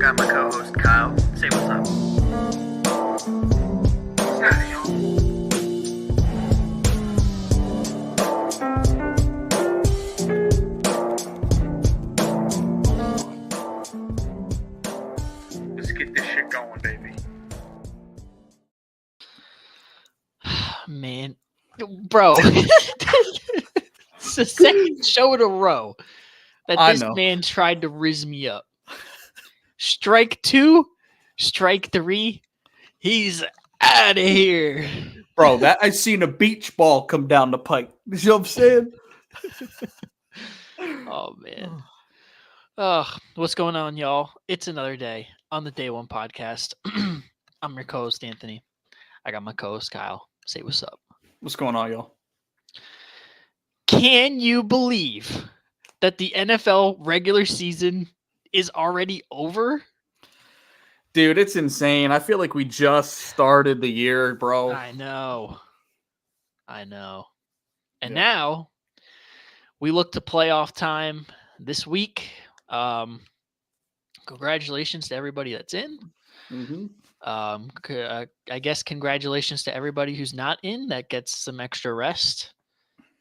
got my co-host Kyle. Say what's up. What's happening, y'all? Let's get this shit going, baby. Man, bro, it's the second show in a row that this man tried to riz me up. Strike 2, strike 3, he's out of here. Bro, that I seen a beach ball come down the pipe. You know what I'm saying? Oh, man. Oh, what's going on, y'all? It's another day on the Day One podcast. I'm your co-host, Anthony. I got my co-host, Kyle. Say what's up. What's going on, y'all? Can you believe that the NFL regular season is already over? Dude, it's insane. I feel like we just started the year, bro. I know. And now we look to playoff time this week. Congratulations to everybody that's in. Mm-hmm. I guess congratulations to everybody who's not in that gets some extra rest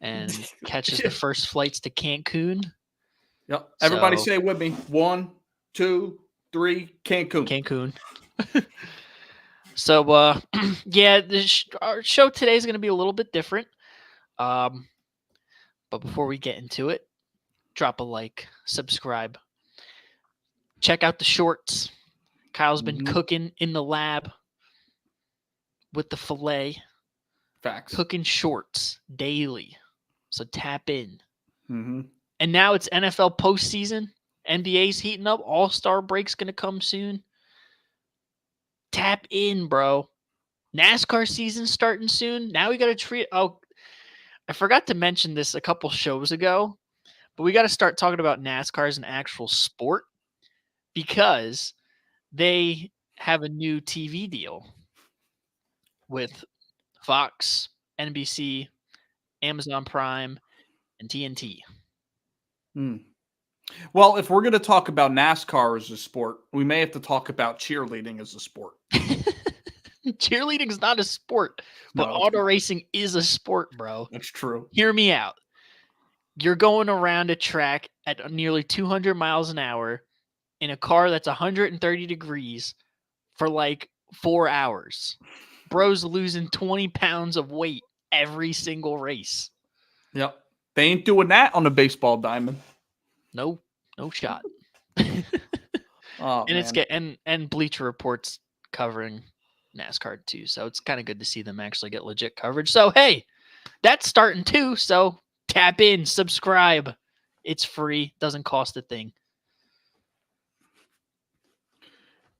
and catches the first flights to Cancun. Yep. Everybody say it with me. 1, 2, 3, Cancun. So, yeah, our show today is going to be a little bit different. But before we get into it, drop a like, subscribe, check out the shorts. Kyle's been cooking in the lab with the filet. Facts. Cooking shorts daily. So tap in. Mm-hmm. And now it's NFL postseason. NBA's heating up. All-Star break's going to come soon. Tap in, bro. NASCAR season's starting soon. Now we got to treat... Oh, I forgot to mention this a couple shows ago, but we got to start talking about NASCAR as an actual sport because they have a new TV deal with Fox, NBC, Amazon Prime, and TNT. Well, if we're going to talk about NASCAR as a sport, we may have to talk about cheerleading as a sport. Cheerleading is not a sport, but auto racing is a sport, bro. That's true. Hear me out. You're going around a track at nearly 200 miles an hour in a car that's 130 degrees for like 4 hours. Bro's losing 20 pounds of weight every single race. Yep. They ain't doing that on a baseball diamond. No shot. Oh, and Bleacher Report's covering NASCAR too, so it's kind of good to see them actually get legit coverage. So hey, that's starting too. So tap in, subscribe. It's free, doesn't cost a thing.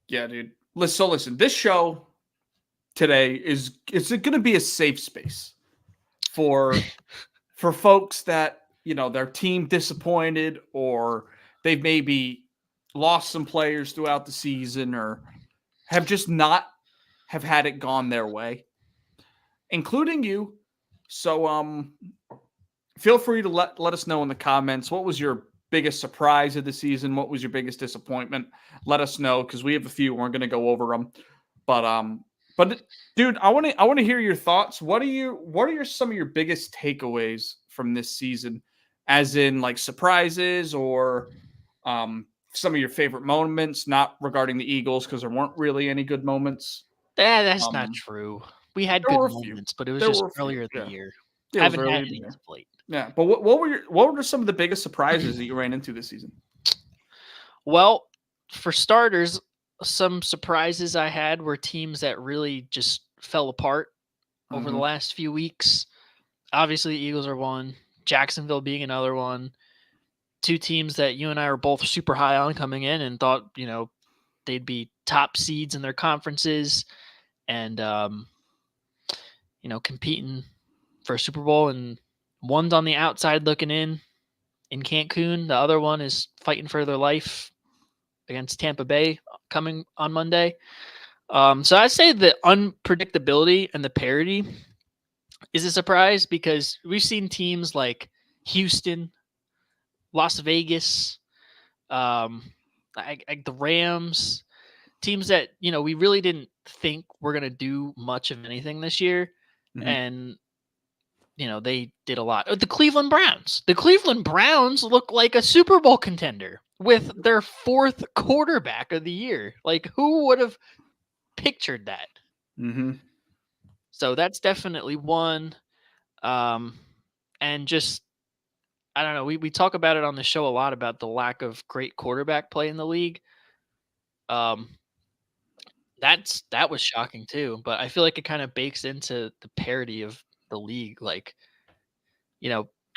Yeah, dude. Listen. This show today is going to be a safe space for folks that, you know, their team disappointed or they've maybe lost some players throughout the season or have just not have had it gone their way, including you. So feel free to let us know in the comments, what was your biggest surprise of the season? What was your biggest disappointment? Let us know, because we have a few and we're going to go over them. But dude, I want to hear your thoughts. What are some of your biggest takeaways from this season, as in like surprises or some of your favorite moments, not regarding the Eagles because there weren't really any good moments. That's not true. We had good moments, but it was just earlier in the year. I haven't had any as of late. Yeah, but what were some of the biggest surprises that you ran into this season? Well, for starters, some surprises I had were teams that really just fell apart over the last few weeks. Obviously, the Eagles are one. Jacksonville being another one. Two teams that you and I are both super high on coming in and thought, you know, they'd be top seeds in their conferences and, you know, competing for a Super Bowl. And one's on the outside looking in Cancun. The other one is fighting for their life against Tampa Bay coming on Monday. So I'd say the unpredictability and the parity is a surprise because we've seen teams like Houston, Las Vegas, Like the Rams, teams that we really didn't think were going to do much of anything this year, and they did a lot. The Cleveland Browns. The Cleveland Browns look like a Super Bowl contender with their 4th quarterback of the year. Like, who would have pictured that? So that's definitely one. And just, I don't know. We talk about it on the show a lot about the lack of great quarterback play in the league. That was shocking too, but I feel like it kind of bakes into the parity of the league. Like,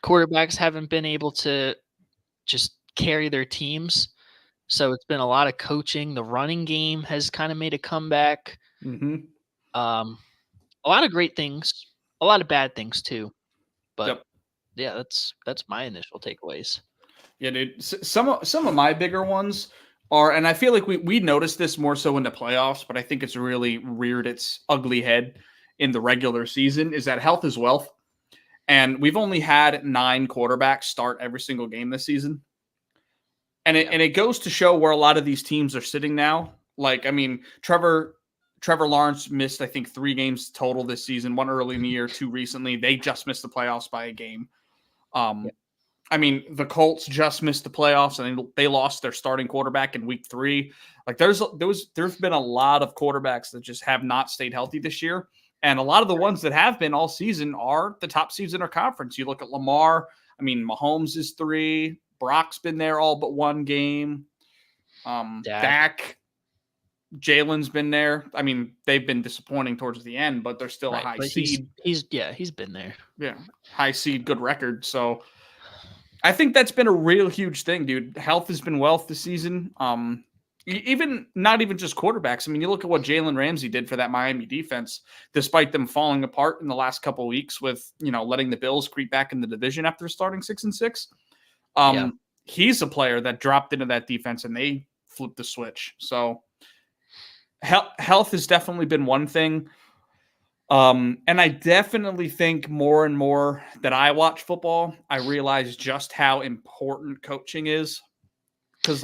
quarterbacks haven't been able to just carry their teams. So it's been a lot of coaching. The running game has kind of made a comeback. A lot of great things, a lot of bad things too. But yeah, that's my initial takeaways. Yeah, dude. Some of my bigger ones are, and I feel like we noticed this more so in the playoffs, but I think it's really reared its ugly head in the regular season, is that health is wealth. And we've only had 9 quarterbacks start every single game this season. And it goes to show where a lot of these teams are sitting now. Like, I mean, Trevor Lawrence missed, I think, 3 games total this season, 1 early in the year, 2 recently. They just missed the playoffs by a game. I mean, the Colts just missed the playoffs and they lost their starting quarterback in week 3. Like, there's been a lot of quarterbacks that just have not stayed healthy this year. And a lot of the ones that have been all season are the top seeds in our conference. You look at Lamar. I mean, Mahomes is 3. Brock's been there all but 1 game. Dak. Jalen's been there. I mean, they've been disappointing towards the end, but they're still a high seed. He's been there. Yeah, high seed, good record. So I think that's been a real huge thing, dude. Health has been wealth this season. Not even just quarterbacks. I mean, you look at what Jalen Ramsey did for that Miami defense, despite them falling apart in the last couple of weeks with, letting the Bills creep back in the division after starting 6-6. He's a player that dropped into that defense and they flipped the switch. So health has definitely been one thing. And I definitely think more and more that I watch football, I realize just how important coaching is. Because,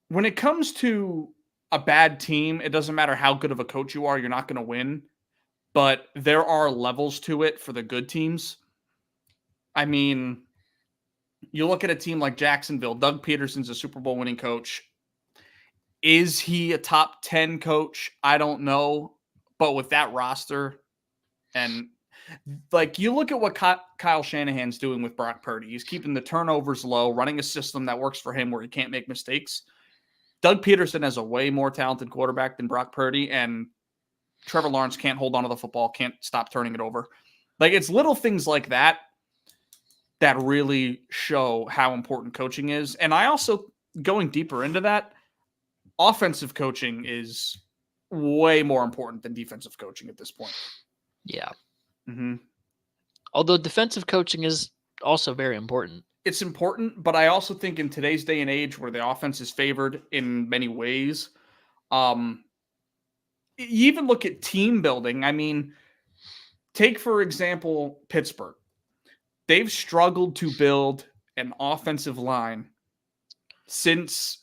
when it comes to a bad team, it doesn't matter how good of a coach you are, you're not going to win. But there are levels to it for the good teams. I mean, you look at a team like Jacksonville. Doug Peterson's a Super Bowl winning coach. Is he a top 10 coach? I don't know. But with that roster, and you look at what Kyle Shanahan's doing with Brock Purdy. He's keeping the turnovers low, running a system that works for him where he can't make mistakes. Doug Peterson has a way more talented quarterback than Brock Purdy, and Trevor Lawrence can't hold onto the football, can't stop turning it over. It's little things like that that really show how important coaching is. And I also, going deeper into that, offensive coaching is way more important than defensive coaching at this point. Yeah. Although defensive coaching is also very important. It's important, but I also think in today's day and age where the offense is favored in many ways, you even look at team building. I mean, take, for example, Pittsburgh. They've struggled to build an offensive line since,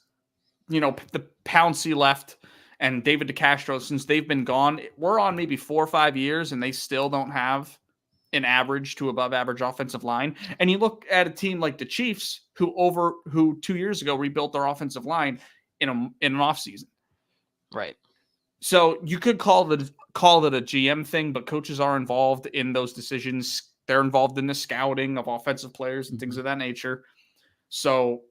the Pouncey left and David DeCastro, since they've been gone. We're on maybe 4 or 5 years, and they still don't have an average to above average offensive line. And you look at a team like the Chiefs, who 2 years ago rebuilt their offensive line in an offseason. Right. So you could call it a GM thing, but coaches are involved in those decisions. They're involved in the scouting of offensive players and things of that nature. So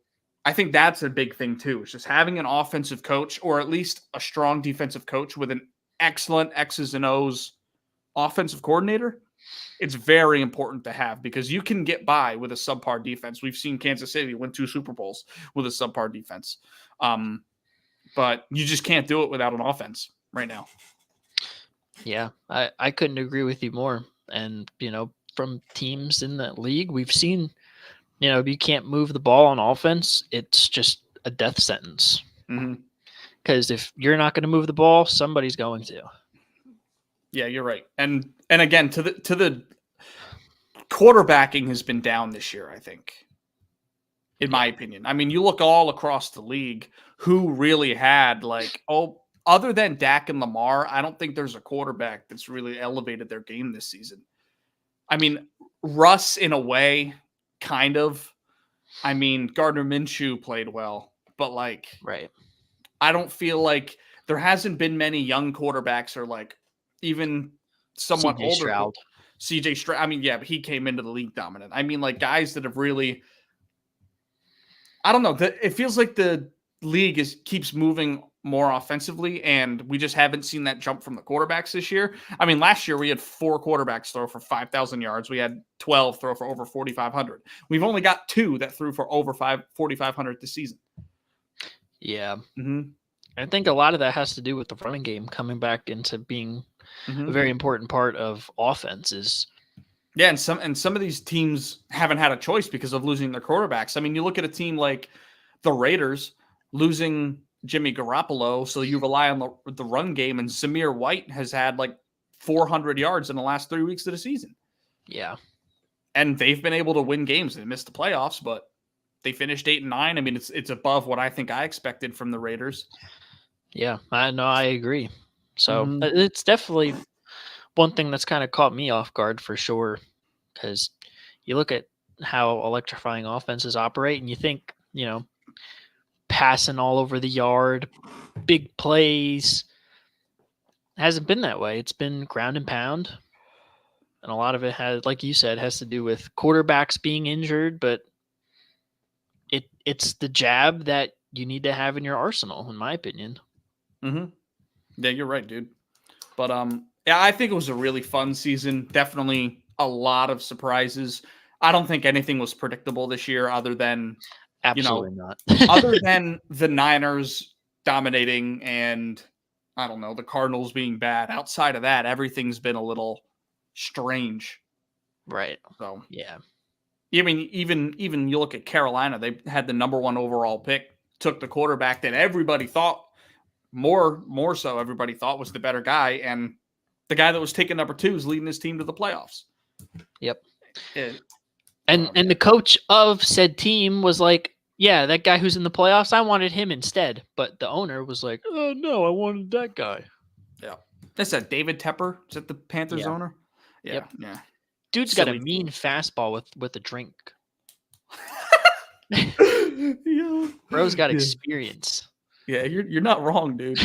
I think that's a big thing too. It's just having an offensive coach, or at least a strong defensive coach with an excellent X's and O's offensive coordinator. It's very important to have, because you can get by with a subpar defense. We've seen Kansas City win 2 Super Bowls with a subpar defense. But you just can't do it without an offense right now. Yeah, I couldn't agree with you more. And, from teams in the league, we've seen, if you can't move the ball on offense, it's just a death sentence. Because if you're not going to move the ball, somebody's going to. Yeah, you're right. And again, to the quarterbacking has been down this year, I think. in my opinion. I mean, you look all across the league, who really had other than Dak and Lamar, I don't think there's a quarterback that's really elevated their game this season. I mean, Russ in a way, kind of. I mean, Gardner Minshew played well, but Right. I don't feel like there hasn't been many young quarterbacks or even somewhat CJ older. Stroud. CJ Stroud. I mean, yeah, but he came into the league dominant. I mean, guys that have really, I don't know. It feels like the league keeps moving more offensively, and we just haven't seen that jump from the quarterbacks this year. I mean, last year we had 4 quarterbacks throw for 5,000 yards. We had 12 throw for over 4,500. We've only got 2 that threw for over 4,500 this season. Yeah. Mm-hmm. I think a lot of that has to do with the running game coming back into being a very important part of offenses. Yeah, and some of these teams haven't had a choice because of losing their quarterbacks. I mean, you look at a team like the Raiders losing Jimmy Garoppolo, so you rely on the run game, and Zamir White has had 400 yards in the last 3 weeks of the season. Yeah. And they've been able to win games. They missed the playoffs, but they finished 8-9. I mean, it's above what I think I expected from the Raiders. Yeah, I agree. So it's definitely one thing that's kind of caught me off guard for sure, because you look at how electrifying offenses operate and you think, passing all over the yard, big plays. It hasn't been that way. It's been ground and pound. And a lot of it has, like you said, has to do with quarterbacks being injured, but it's the jab that you need to have in your arsenal, in my opinion. Mm-hmm. Yeah, you're right, dude. But yeah, I think it was a really fun season. Definitely a lot of surprises. I don't think anything was predictable this year other than Absolutely not. other than the Niners dominating and I don't know, the Cardinals being bad. Outside of that, everything's been a little strange. Right. So yeah. I mean, even you look at Carolina, they had the number 1 overall pick, took the quarterback that everybody thought more so everybody thought was the better guy, and the guy that was taking number 2 is leading his team to the playoffs. Yep. And the coach of said team was like, yeah, that guy who's in the playoffs, I wanted him instead. But the owner was like, oh, no, I wanted that guy. Yeah. That's that David Tepper. Is that the Panthers owner? Yeah. Yep. Yeah. Dude's got a mean fastball with a drink. Yeah. Bro's got experience. Yeah, you're not wrong, dude.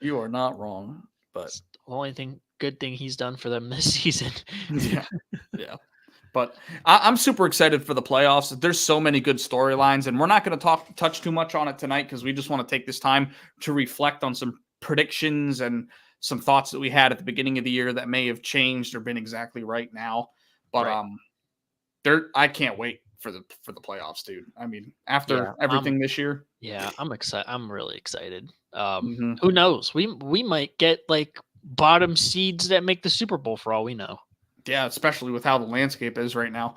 You are not wrong. But it's the only good thing he's done for them this season. Yeah. But I'm super excited for the playoffs. There's so many good storylines, and we're not going to touch too much on it tonight because we just want to take this time to reflect on some predictions and some thoughts that we had at the beginning of the year that may have changed or been exactly right now. But I can't wait for the playoffs, dude. I mean, after everything this year. Yeah, I'm excited. I'm really excited. Who knows? We might get bottom seeds that make the Super Bowl for all we know. Yeah, especially with how the landscape is right now.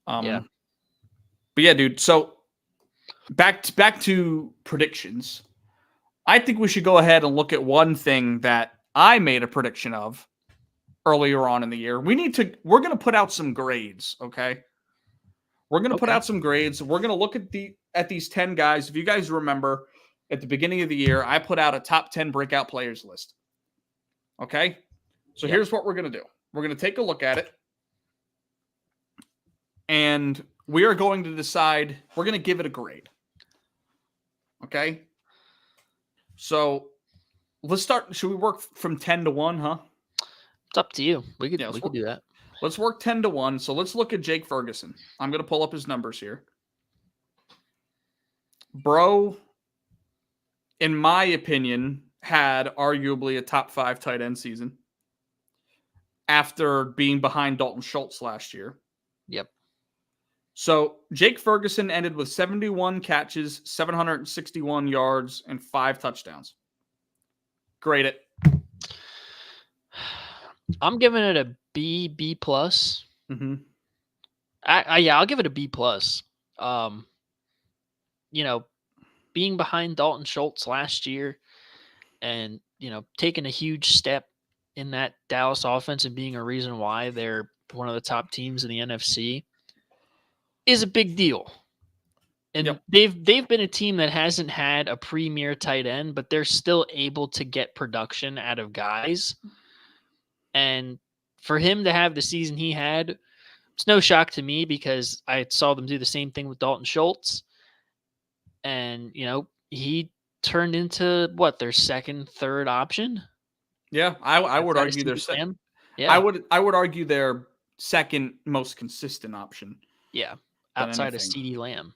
Yeah. But yeah, dude. So back to predictions. I think we should go ahead and look at one thing that I made a prediction of earlier on in the year. We're going to put out some grades, okay? We're going to put out some grades. We're going to look at these 10 guys. If you guys remember, at the beginning of the year, I put out a top 10 breakout players list. Okay? So here's what we're going to do. We're going to take a look at it, and we are going to decide, we're going to give it a grade. Okay? So let's start. Should we work from 10 to 1, huh? It's up to you. We could do that. Let's work 10 to 1. So let's look at Jake Ferguson. I'm going to pull up his numbers here. Bro, in my opinion, had arguably a top 5 tight end season after being behind Dalton Schultz last year. Yep. So Jake Ferguson ended with 71 catches, 761 yards, and 5 touchdowns. Grade it. I'm giving it a B plus. Mm-hmm. I'll give it a B plus. Being behind Dalton Schultz last year and, taking a huge step in that Dallas offense and being a reason why they're one of the top teams in the NFC is a big deal. And Yep. they've been a team that hasn't had a premier tight end, but they're still able to get production out of guys. And for him to have the season he had, it's no shock to me because I saw them do the same thing with Dalton Schultz. And, he turned into their second, third option. Yeah, I would outside of argue their CeeDee Lamb. I would argue their second most consistent option. Yeah, than outside of anything. CeeDee Lamb.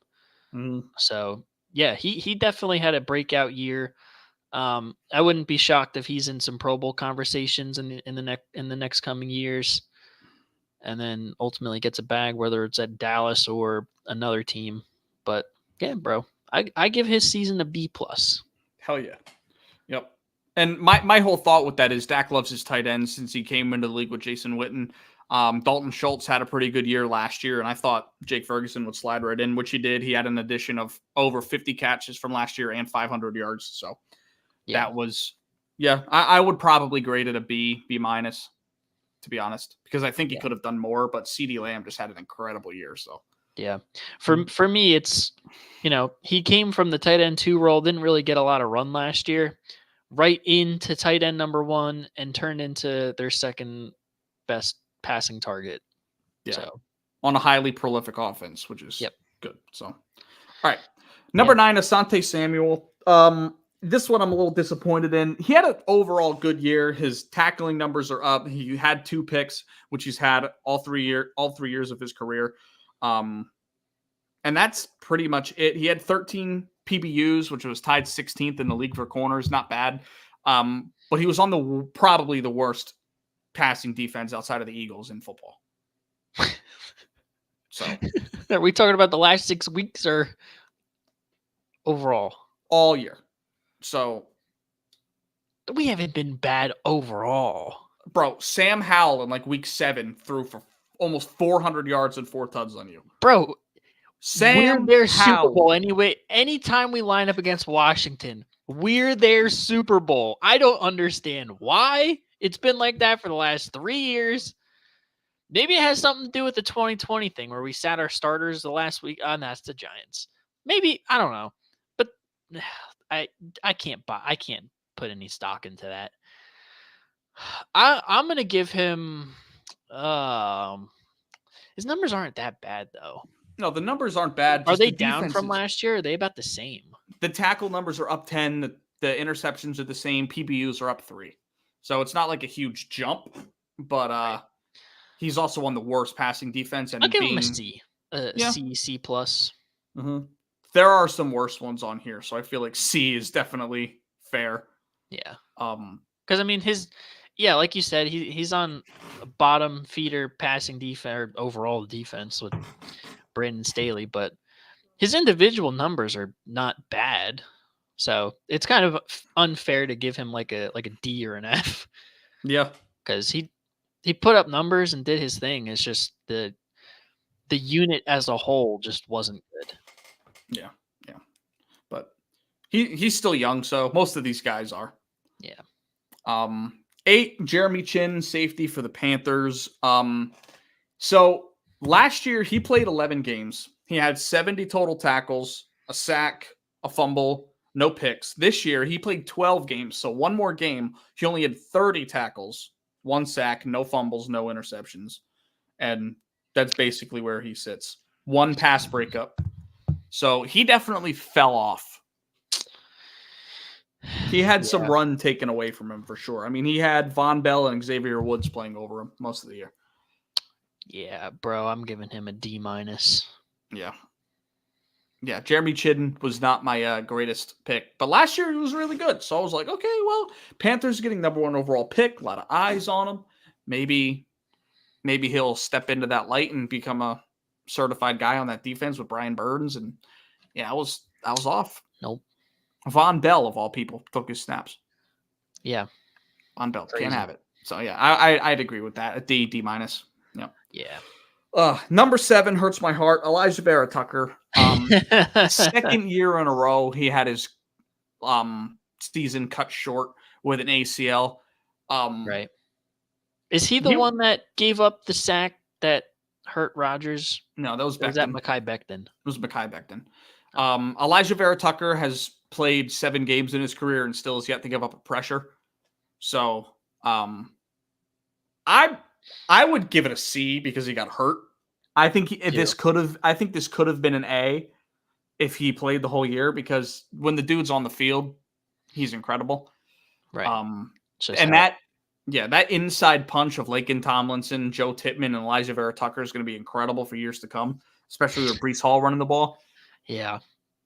Mhm. So yeah, he definitely had a breakout year. I wouldn't be shocked if he's in some Pro Bowl conversations in the next coming years, and then ultimately gets a bag, whether it's at Dallas or another team. But yeah, bro, I give his season a B+. Hell yeah. Yep. And my whole thought with that is Dak loves his tight ends since he came into the league with Jason Witten. Dalton Schultz had a pretty good year last year, and I thought Jake Ferguson would slide right in, which he did. He had an addition of over 50 catches from last year and 500 yards. So that was, I would probably grade it a B minus, to be honest, because I think he could have done more, but CeeDee Lamb just had an incredible year. So yeah, for me, it's, he came from the tight end 2 role, didn't really get a lot of run last year, right into tight end number 1 and turned into their second best passing target. Yeah. So on a highly prolific offense, which is good. So, all right. Number 9, Asante Samuel. This one I'm a little disappointed in. He had an overall good year. His tackling numbers are up. He had 2 picks, which he's had all 3 years of his career. And that's pretty much it. He had 13 PBUs, which was tied 16th in the league for corners. Not bad. But he was on probably the worst passing defense outside of the Eagles in football. So are we talking about the last 6 weeks or overall? All year. So we haven't been bad overall. Bro, Sam Howell in week 7 threw for almost 400 yards and 4 tuds on you. Bro, Sam we're their Howell. Super Bowl anyway. Anytime we line up against Washington, we're their Super Bowl. I don't understand why. It's been like that for the last 3 years. Maybe it has something to do with the 2020 thing where we sat our starters the last week. Oh, that's the Giants. Maybe, I don't know. But I can't put any stock into that. I'm gonna give him his numbers aren't that bad though. No, the numbers aren't bad. Are they down from last year? Or are they about the same? The tackle numbers are up 10. The interceptions are the same. PBUs are up 3. So it's not like a huge jump, but he's also on the worst passing defense. And I'll give him a C. C+. Mm-hmm. There are some worse ones on here, so I feel like C is definitely fair. Yeah. Because I mean, like you said, he's on a bottom feeder passing defense or overall defense with Brandon Staley, but his individual numbers are not bad. So it's kind of unfair to give him like a D or an F. Yeah. Because he put up numbers and did his thing. It's just the unit as a whole just wasn't good. Yeah. But he's still young, so most of these guys are. Yeah. 8, Jeremy Chin, safety for the Panthers. So last year he played 11 games. He had 70 total tackles, a sack, a fumble, no picks. This year he played 12 games, so one more game. He only had 30 tackles, 1 sack, no fumbles, no interceptions. And that's basically where he sits. 1 pass breakup. So he definitely fell off. He had some run taken away from him for sure. I mean, he had Von Bell and Xavier Woods playing over him most of the year. Yeah, bro, I'm giving him a D-. Yeah, Jeremy Chidden was not my greatest pick. But last year he was really good. So I was like, okay, well, Panthers getting number 1 overall pick. A lot of eyes on him. Maybe he'll step into that light and become a certified guy on that defense with Brian Burns. And yeah, I was off. Nope. Von Bell, of all people, took his snaps. Yeah. Von Bell. Crazy. Can't have it. So yeah, I'd agree with that. A D-. Yeah. Yeah. Number 7 hurts my heart. Elijah Vera Tucker. Second year in a row, he had his season cut short with an ACL. Right. Is he the one that gave up the sack that hurt Rodgers? No, that was Becton. Or was that Mekhi Becton? It was Mekhi Becton. Elijah Vera Tucker has played 7 games in his career and still has yet to give up a pressure. So I would give it a C because he got hurt. I think this could have been an A if he played the whole year, because when the dude's on the field, he's incredible. Right. And that inside punch of Laken Tomlinson, Joe Tippmann, and Elijah Vera Tucker is going to be incredible for years to come, especially with Breece Hall running the ball. Yeah.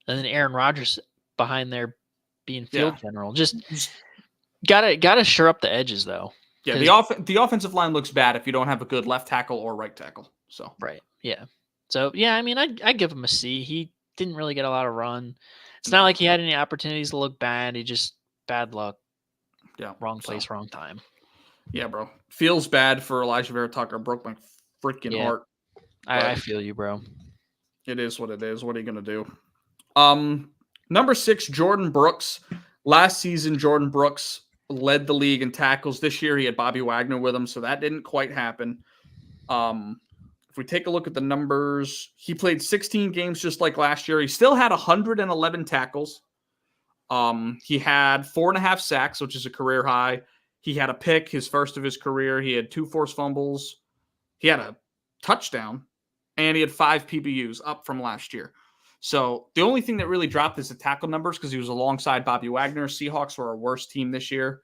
And then Aaron Rodgers behind there being field general. Just gotta shore up the edges though. Yeah, the offensive line looks bad if you don't have a good left tackle or right tackle. So right. Yeah. So yeah, I mean I give him a C. He didn't really get a lot of run. It's not like he had any opportunities to look bad. He just bad luck. Yeah. Wrong place, wrong time. Yeah, bro. Feels bad for Elijah Vera Tucker. Broke my freaking heart. I feel you, bro. It is what it is. What are you gonna do? Number 6, Jordan Brooks. Last season, Jordan Brooks led the league in tackles. This year, he had Bobby Wagner with him, so that didn't quite happen. If we take a look at the numbers, he played 16 games just like last year. He still had 111 tackles. He had 4.5 sacks, which is a career high. He had a pick, his first of his career. He had 2 forced fumbles. He had a touchdown, and he had 5 PBUs, up from last year. So the only thing that really dropped is the tackle numbers because he was alongside Bobby Wagner. Seahawks were a worse team this year.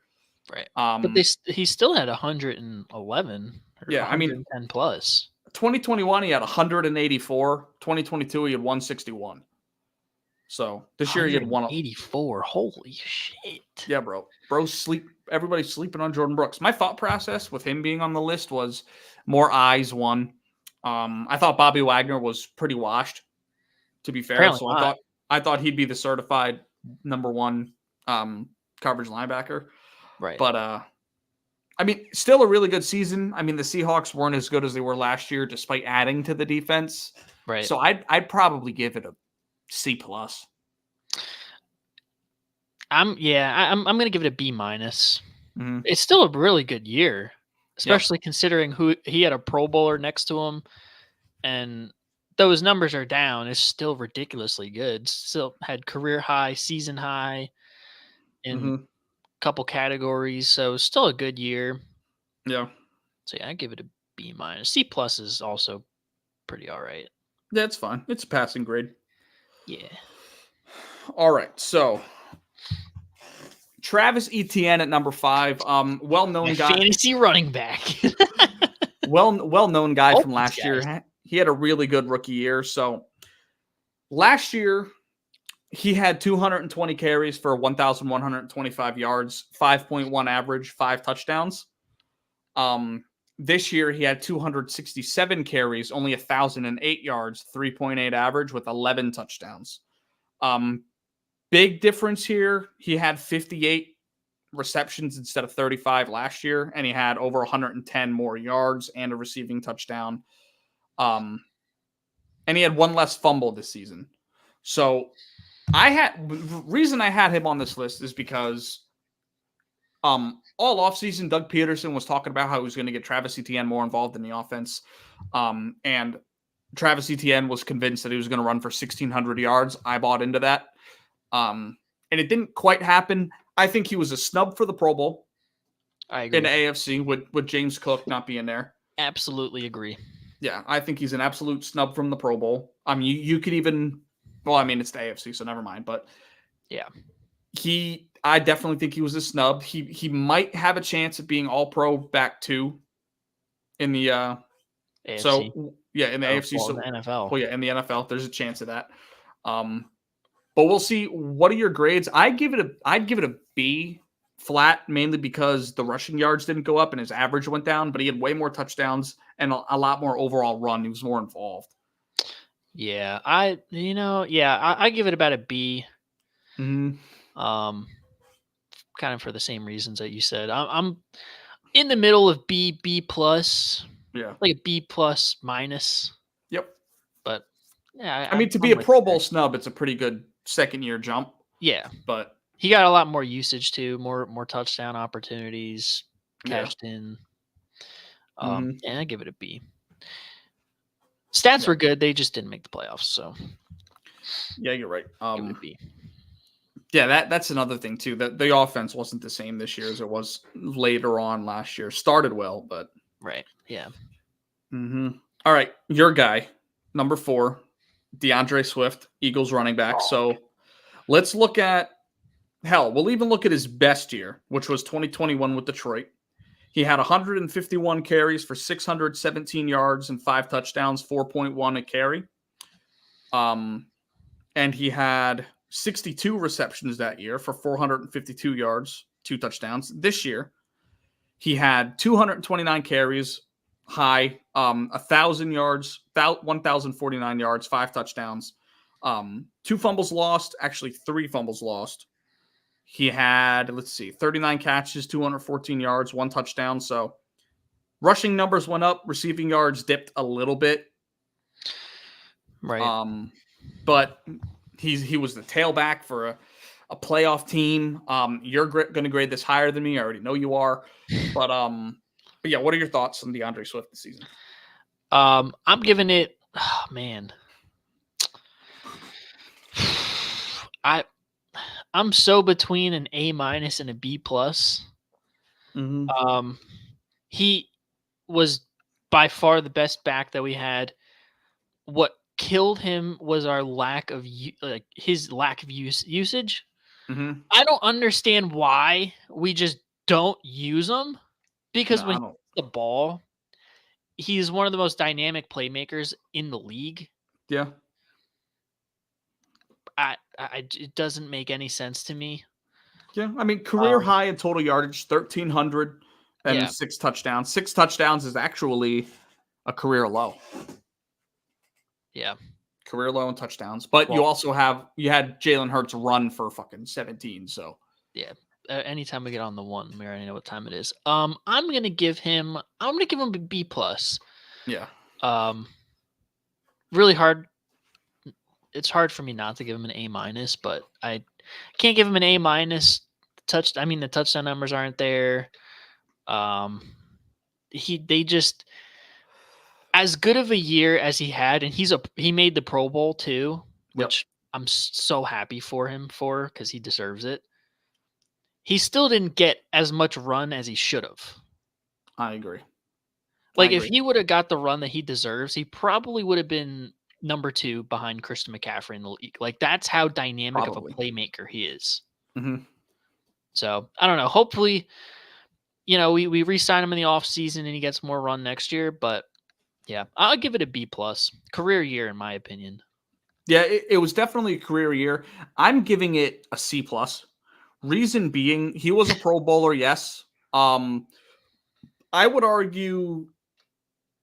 Right. But he still had 111. Yeah, I mean 10 plus. 2021 he had 184. 2022 he had 161. So this year he had 184. Holy shit. Yeah, bro. Everybody's sleeping on Jordan Brooks. My thought process with him being on the list was more eyes won. I thought Bobby Wagner was pretty washed, to be fair. Apparently so I thought he'd be the certified number 1 coverage linebacker. Right. But I mean, still a really good season. I mean, the Seahawks weren't as good as they were last year, despite adding to the defense. Right. So I'd probably give it a C plus. I'm gonna give it a B minus. Mm-hmm. It's still a really good year, especially considering who he had a Pro Bowler next to him, and those numbers are down. It's still ridiculously good. Still had career high, season high in a couple categories, so still a good year. Yeah. So yeah, I give it a B minus. C plus is also pretty all right. Yeah, it's fine. It's a passing grade. Yeah. All right, so Travis Etienne at number 5, well-known guy, fantasy running back, well-known guy from last year. He had a really good rookie year. So last year he had 220 carries for 1,125 yards, 5.1 average, 5 touchdowns. This year he had 267 carries, only 1,008 yards, 3.8 average with 11 touchdowns. Big difference here. He had 58 receptions instead of 35 last year, and he had over 110 more yards and a receiving touchdown. And he had 1 less fumble this season. So the reason I had him on this list is because all offseason, Doug Peterson was talking about how he was going to get Travis Etienne more involved in the offense. And Travis Etienne was convinced that he was going to run for 1,600 yards. I bought into that. And it didn't quite happen. I think he was a snub for the Pro Bowl. I agree. In the AFC with James Cook not being there. Absolutely agree. Yeah, I think he's an absolute snub from the Pro Bowl. I mean, you could even, well, I mean, it's the AFC, so never mind. But yeah, I definitely think he was a snub. He might have a chance at being All-Pro back 2 in the AFC. So yeah, in the AFC. Well, So in the NFL. Well, yeah, in the NFL, there's a chance of that. But we'll see. What are your grades? I'd give it a B flat, mainly because the rushing yards didn't go up and his average went down, but he had way more touchdowns and a lot more overall run. He was more involved. Yeah, I give it about a B. Mm-hmm. Kind of for the same reasons that you said. I'm in the middle of B plus. Yeah, like a B plus minus. Yep. But yeah, I mean, to be a Pro Bowl snub, it's a pretty good second-year jump. Yeah, but he got a lot more usage too, more touchdown opportunities cashed in. And I give it a B. Stats were good; they just didn't make the playoffs. So Yeah, you're right. It would be. Yeah, that's another thing too. That the offense wasn't the same this year as it was later on last year. Started well, but Right. Yeah. All right, your guy, number 4, DeAndre Swift, Eagles running back. So let's look at we'll even look at his best year, which was 2021 with Detroit. He had 151 carries for 617 yards and 5 touchdowns, 4.1 a carry. And he had 62 receptions that year for 452 yards, 2 touchdowns. This year, he had 229 carries, high, 1,000 yards, 1,049 yards, 5 touchdowns, 2 fumbles lost, actually 3 fumbles lost. He had, 39 catches, 214 yards, 1 touchdown. So rushing numbers went up, receiving yards dipped a little bit. Right. But he was the tailback for a playoff team. You're going to grade this higher than me. I already know you are. But yeah, what are your thoughts on DeAndre Swift this season? I'm giving it. Oh, man. I'm so between an A- and a B+. He was by far the best back that we had. What killed him was our lack of his lack of usage. I don't understand why we just don't use him, because when he gets the ball, he's one of the most dynamic playmakers in the league. Yeah. It doesn't make any sense to me. Yeah, I mean, career high in total yardage, 1,300 and 6 touchdowns. 6 touchdowns is actually a career low. Yeah. Career low in touchdowns. But you also had Jalen Hurts run for fucking 17, so. Yeah. Anytime we get on the one, we already know what time it is. I'm gonna give him a B+. Yeah. Really hard. It's hard for me not to give him an A-, but I can't give him an A-. The touchdown numbers aren't there. They just, as good of a year as he had, and he made the Pro Bowl too, which I'm so happy for him because he deserves it. He still didn't get as much run as he should have. I agree. If he would have got the run that he deserves, he probably would have been number 2 behind Christian McCaffrey in the league. That's how dynamic of a playmaker he is. So I don't know. Hopefully, we re-sign him in the offseason and he gets more run next year. But yeah, I'll give it a B+. Career year, in my opinion. Yeah, it was definitely a career year. I'm giving it a C+. Reason being, he was a Pro Bowler, yes. I would argue.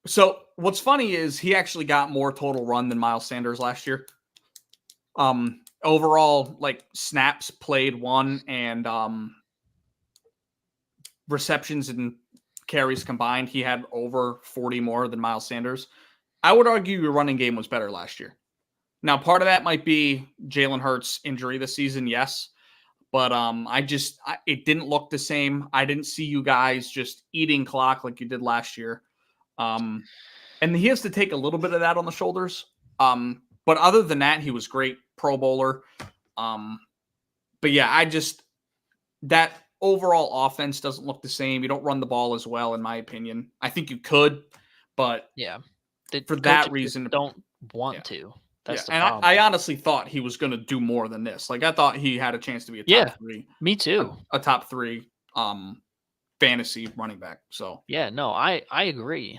So what's funny is he actually got more total run than Miles Sanders last year. Overall, snaps played 1 and receptions and carries combined, he had over 40 more than Miles Sanders. I would argue your running game was better last year. Now, part of that might be Jalen Hurts' injury this season, yes. But it didn't look the same. I didn't see you guys just eating clock like you did last year. And he has to take a little bit of that on the shoulders. But other than that, he was great, Pro Bowler. But yeah, that overall offense doesn't look the same. You don't run the ball as well, in my opinion. I think you could, but yeah, for that reason, don't want to. That's the and problem. I honestly thought he was going to do more than this. I thought he had a chance to be a top 3. Me too. A top 3 fantasy running back. So yeah, no, I agree.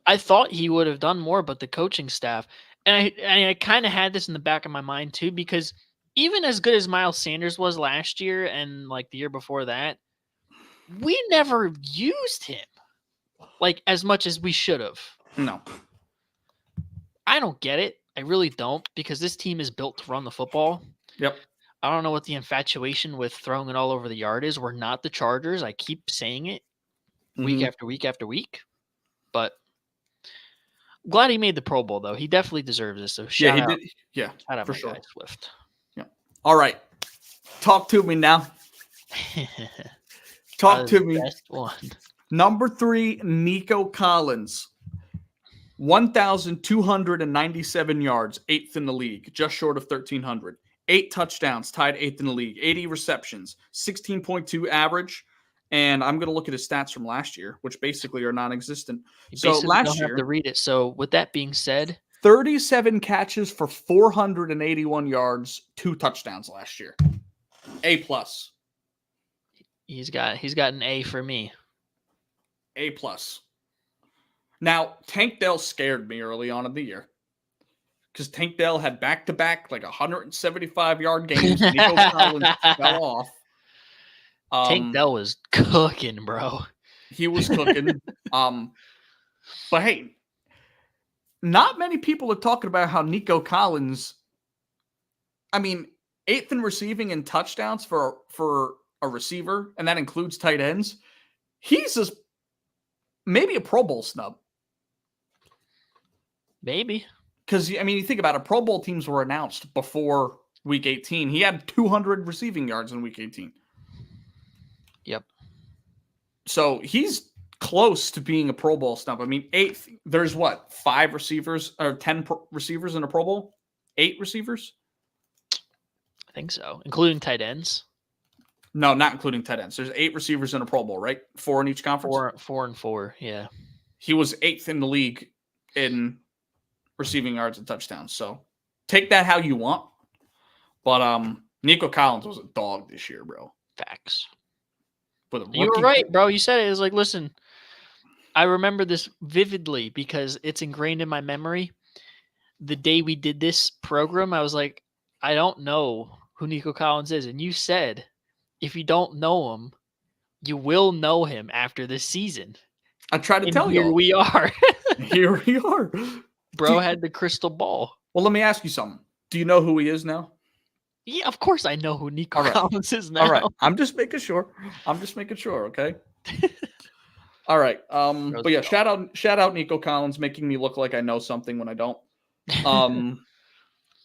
I thought he would have done more, but the coaching staff, and I kind of had this in the back of my mind too, because even as good as Miles Sanders was last year and the year before that, we never used him as much as we should have. No. I don't get it. I really don't, because this team is built to run the football. Yep. I don't know what the infatuation with throwing it all over the yard is. We're not the Chargers. I keep saying it week after week after week. But I'm glad he made the Pro Bowl, though. He definitely deserves this. So shout out. Did. Yeah, shout out for my sure. guy, Swift. Yeah. All right. Talk to me now. Talk to me. Best one. Number 3, Nico Collins. 1,297 yards, 8th in the league, just short of 1,300. 8 touchdowns, tied 8th in the league. 80 receptions, 16.2 average. And I'm going to look at his stats from last year, which basically are non-existent. You So basically last don't year, have to read it. So with that being said, 37 catches for 481 yards, 2 touchdowns last year. A+. he's got an A for me. A+. Now, Tank Dell scared me early on in the year because Tank Dell had back-to-back like 175-yard games. Nico Collins fell off. Tank Dell was cooking, bro. He was cooking. But hey, not many people are talking about how Nico Collins, I mean, 8th in receiving and touchdowns for a receiver, and that includes tight ends. He's just maybe a Pro Bowl snub. Maybe. Because, I mean, you think about it, Pro Bowl teams were announced before Week 18. He had 200 receiving yards in Week 18. Yep. So he's close to being a Pro Bowl snub. I mean, 8th, there's what, 5 receivers or 10 receivers in a Pro Bowl? 8 receivers? I think so, including tight ends. No, not including tight ends. There's 8 receivers in a Pro Bowl, right? 4 in each conference? 4 and 4, yeah. He was 8th in the league in receiving yards and touchdowns. So take that how you want. But Nico Collins was a dog this year, bro. Facts. With a You were rookie- right, bro. You said it. It was like, listen, I remember this vividly because it's ingrained in my memory. The day we did this program, I was like, I don't know who Nico Collins is. And you said, if you don't know him, you will know him after this season. I tried to And tell here you. we are. Here we are. Bro had the crystal ball. Well, let me ask you something. Do you know who he is now? Yeah, of course I know who Nico All right. Collins is now. All right. I'm just making sure. Okay. All right. But yeah, shout out Nico Collins, making me look like I know something when I don't.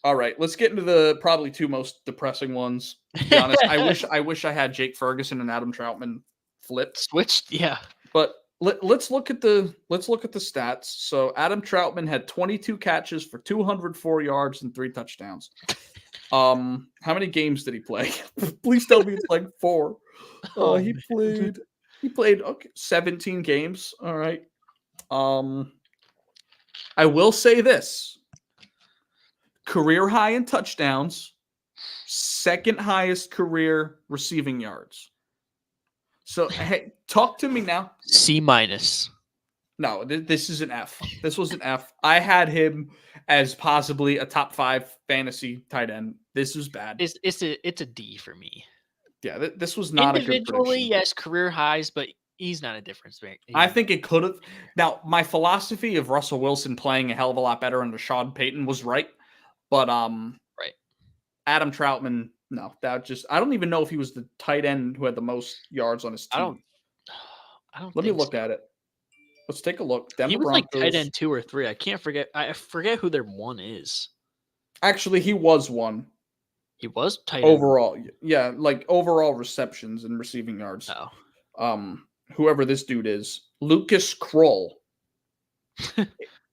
All right, let's get into the probably 2 most depressing ones. To be honest, I wish I had Jake Ferguson and Adam Troutman flipped. Switched, yeah. But let's look at the stats. So Adam Troutman had 22 catches for 204 yards and 3 touchdowns. How many games did he play? Please tell me it's like 4. He played 17 games. All right. I will say this. Career high in touchdowns, 2nd highest career receiving yards. So, hey, talk to me now. C-. No, this is an F. This was an F. I had him as possibly a top 5 fantasy tight end. This was bad. It's a D for me. Yeah, this was not a good Individually, prediction. yes, career highs, but he's not a difference maker. I think it could have. Now, my philosophy of Russell Wilson playing a hell of a lot better under Sean Payton was right. But right. Adam Troutman, no, I don't even know if he was the tight end who had the most yards on his team. I don't. Let me think look so. at it. Let's take a look. Denver He was Broncos. like tight end 2 or 3. I can't forget. I forget who their 1 is. Actually, he was 1 He was tight end. overall. Yeah, like overall receptions and receiving yards. Oh. Whoever this dude is, Lucas Kroll,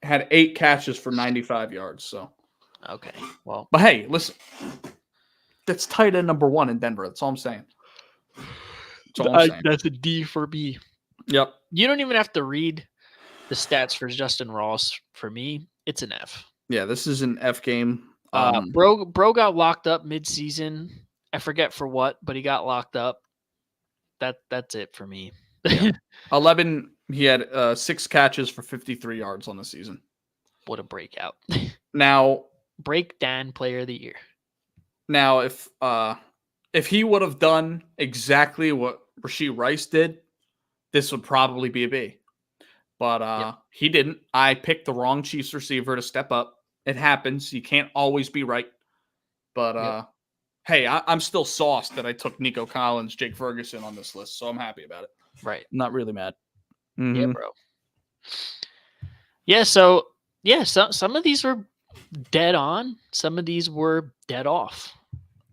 had 8 catches for 95 yards. So. Okay. Well, But hey, listen, that's tight end number 1 in Denver. That's all I'm saying. That's all I'm saying. that's a D for me. Yep. You don't even have to read the stats for Justin Ross. For me, it's an F. Yeah, this is an F game. Bro got locked up mid-season. I forget for what, but he got locked up. That's it for me. Yeah. 11. He had 6 catches for 53 yards on the season. What a breakout! Now, Breakdown player of the year. Now, if he would have done exactly what Rashee Rice did, this would probably be a B. But he didn't. I picked the wrong Chiefs receiver to step up. It happens. You can't always be right. But hey, I'm still sauced that I took Nico Collins, Jake Ferguson on this list, so I'm happy about it. Right. I'm not really mad. Yeah, Mhm. bro. Yeah, so some of these were dead on, some of these were dead off,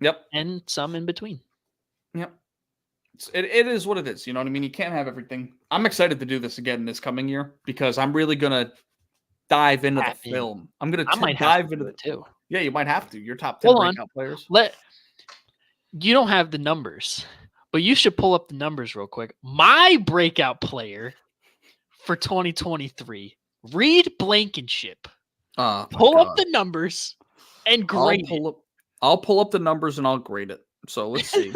Yep. and some in between. Yep. It is what it is. You know what I mean? You can't have everything. I'm excited to do this again this coming year because I'm really going to dive into the Tap in. film. I'm gonna I might have dive to into do the it too. Yeah, you might have to. Your top 10 Hold on. breakout players. You don't have the numbers, but you should pull up the numbers real quick. My breakout player for 2023, Reed Blankenship. Oh, my Pull up God. the numbers and grade it. I'll pull up the numbers and I'll grade it. So let's see.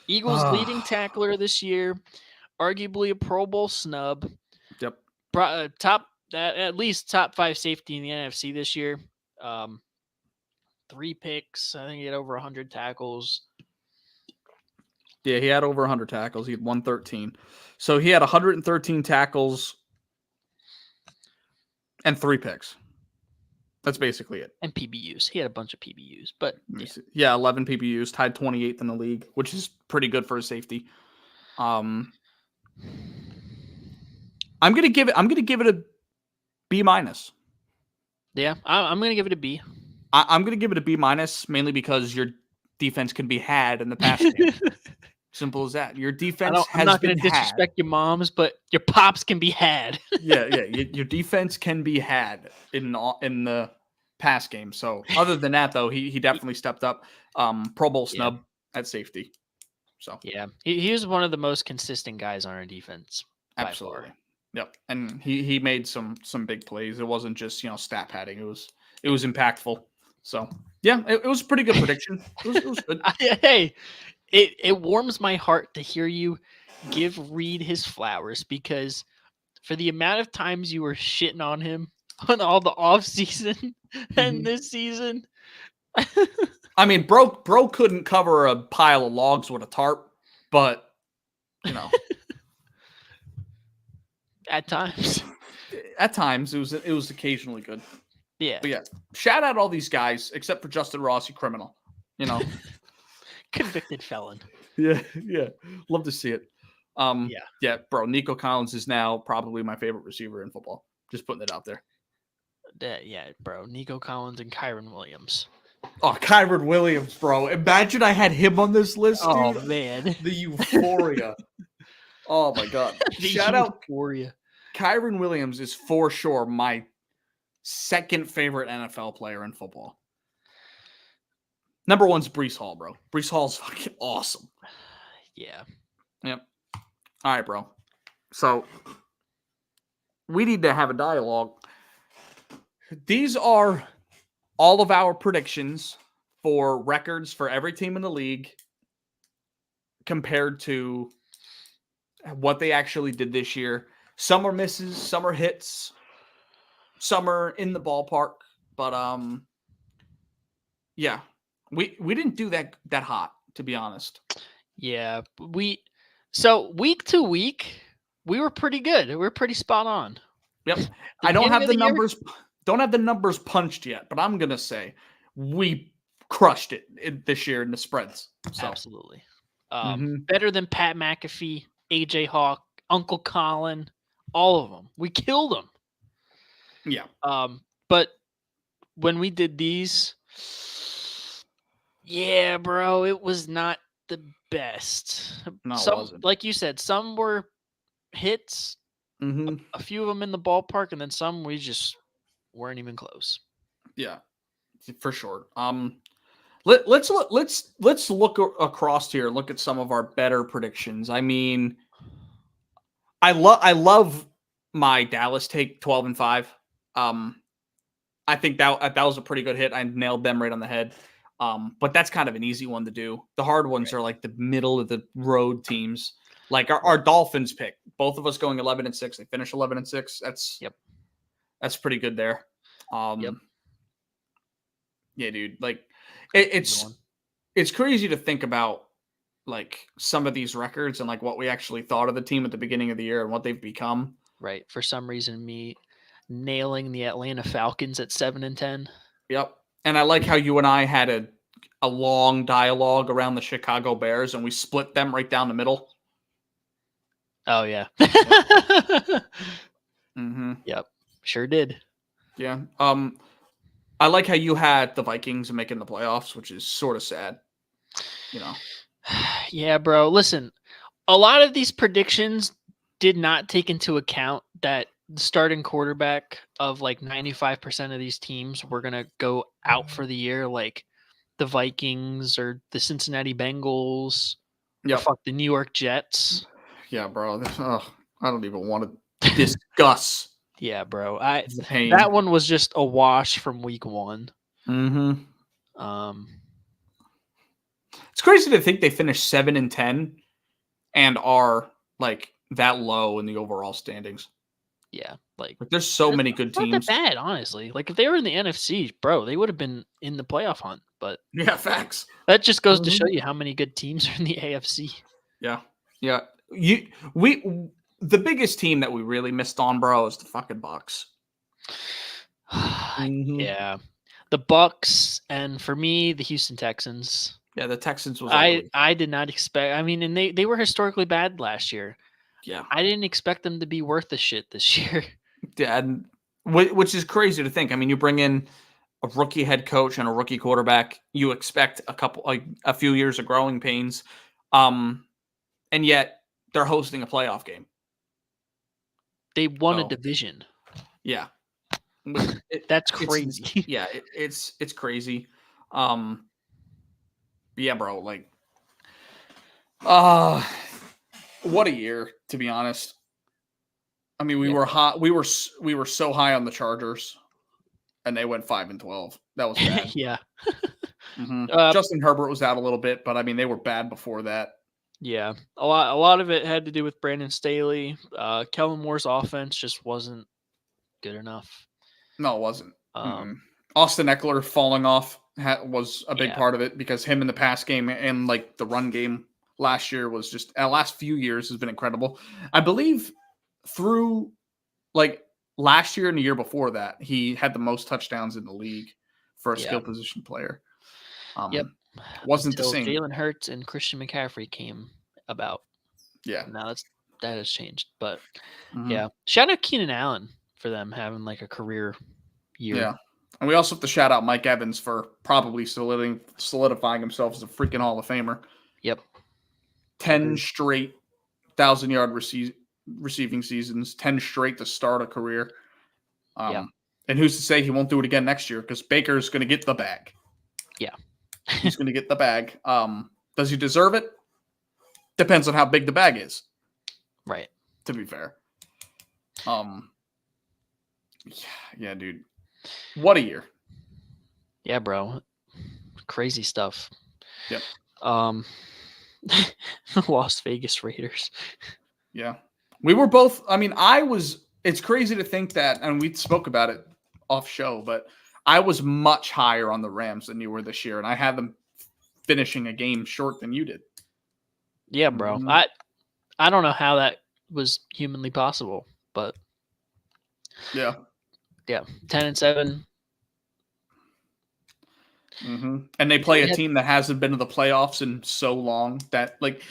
Eagles leading tackler this year, arguably a Pro Bowl snub. Yep. At least top 5 safety in the NFC this year. 3 picks. I think he had over 100 tackles. Yeah, he had over 100 tackles. He had 113. So he had 113 tackles and 3 picks. That's basically it. And PBUs. He had a bunch of PBUs, but yeah, 11 PBUs, tied 28th in the league, which is pretty good for a safety. I'm gonna give it a B minus. Yeah, I'm gonna give it a B. I'm gonna give it a B minus mainly because your defense can be had in the past game. Simple as that. Your defense I'm not going to disrespect your moms, but your pops can be had. yeah. Your defense can be had in the pass game. So other than that, though, he definitely stepped up. Pro Bowl snub at safety. So yeah, he was one of the most consistent guys on our defense. Absolutely. Yep. And he made some big plays. It wasn't just stat padding. It was impactful. So yeah, it was a pretty good prediction. It was good. Hey. It warms my heart to hear you give Reed his flowers, because for the amount of times you were shitting on him on all the off season and this season. I mean, bro couldn't cover a pile of logs with a tarp, but at times it was occasionally good. Yeah. But yeah, shout out all these guys except for Justin Ross, you criminal. Convicted felon. Yeah. Love to see it. Yeah, bro. Nico Collins is now probably my favorite receiver in football. Just putting it out there. Yeah, bro. Nico Collins and Kyron Williams. Oh, Kyron Williams, bro. Imagine I had him on this list, dude. Oh, man. The euphoria. Oh, my God. Shout out. Kyron Williams is for sure my second favorite NFL player in football. Number one's Breece Hall, bro. Breece Hall's fucking awesome. Yeah. Yep. All right, bro. So we need to have a dialogue. These are all of our predictions for records for every team in the league compared to what they actually did this year. Some are misses, some are hits, some are in the ballpark, but yeah. We didn't do that hot, to be honest. Yeah, so week to week we were pretty good. We were pretty spot on. Yep. I don't have the numbers. Don't have the numbers punched yet, but I'm gonna say we crushed it this year in the spreads. So. Absolutely. Better than Pat McAfee, AJ Hawk, Uncle Colin, all of them. We killed them. Yeah. But when we did these. Yeah, bro, it was not the best. No, it wasn't. Like you said, some were hits, a few of them in the ballpark, and then some we just weren't even close. Yeah, for sure. Let's look across here. Look at some of our better predictions. I mean, I love my Dallas take 12-5. I think that was a pretty good hit. I nailed them right on the head. But that's kind of an easy one to do. The hard ones are like the middle of the road teams, like our Dolphins pick. Both of us going 11-6. They finish 11-6. That's pretty good there. Yeah, dude. Like it's crazy to think about like some of these records and like what we actually thought of the team at the beginning of the year and what they've become. Right. For some reason, me nailing the Atlanta Falcons at 7-10. Yep. And I like how you and I had a long dialogue around the Chicago Bears, and we split them right down the middle. Oh, yeah. Yep. Sure did. Yeah. I like how you had the Vikings making the playoffs, which is sort of sad. Yeah, bro. Listen, a lot of these predictions did not take into account that the starting quarterback of like 95% of these teams were gonna go out for the year, like the Vikings or the Cincinnati Bengals or Yep. fuck the New York Jets. Yeah, bro. I don't even want to discuss Yeah, bro. the pain. That one was just a wash from week 1. Mm-hmm. It's crazy to think they finished 7-10 and are like that low in the overall standings. Yeah, like there's so many good not teams. that bad, honestly. Like if they were in the NFC, bro, they would have been in the playoff hunt. But Yeah, facts. that just goes to show you how many good teams are in the AFC. Yeah. The biggest team that we really missed on, bro, is the fucking Bucks. Yeah, the Bucks, and for me, the Houston Texans. Yeah, the Texans was ugly. I did not expect. I mean, and they were historically bad last year. Yeah, I didn't expect them to be worth the shit this year. Yeah, and which is crazy to think. I mean, you bring in a rookie head coach and a rookie quarterback, you expect a few years of growing pains, and yet they're hosting a playoff game. They won a division. Yeah, That's crazy. It's crazy. Yeah, bro. Like, what a year, to be honest. I mean, we were hot. We were so high on the Chargers, and they went 5-12. That was bad. Yeah. Justin Herbert was out a little bit, but I mean, they were bad before that. Yeah, a lot of it had to do with Brandon Staley. Kellen Moore's offense just wasn't good enough. No, it wasn't. Austin Eckler falling off was a big part of it, because him in the pass game and like the run game last year was just last few years has been incredible. I believe through like last year and the year before that, he had the most touchdowns in the league for a skill position player. Wasn't Until the same. Jalen Hurts and Christian McCaffrey came about. Yeah. Now that has changed. But yeah. Shout out Keenan Allen for them having like a career year. Yeah. And we also have to shout out Mike Evans for probably solidifying himself as a freaking Hall of Famer. Yep. 10 straight 1,000-yard receiving seasons, 10 straight to start a career. And who's to say he won't do it again next year, because Baker's going to get the bag. Yeah. He's going to get the bag. Does he deserve it? Depends on how big the bag is. Right. To be fair. Yeah, dude. What a year. Yeah, bro. Crazy stuff. Yep. Las Vegas Raiders. Yeah. We were both, it's crazy to think that, and we spoke about it off show, but I was much higher on the Rams than you were this year, and I had them finishing a game short than you did. Yeah, bro. I don't know how that was humanly possible, but yeah. 10-7. And they play a team that hasn't been to the playoffs in so long that, like,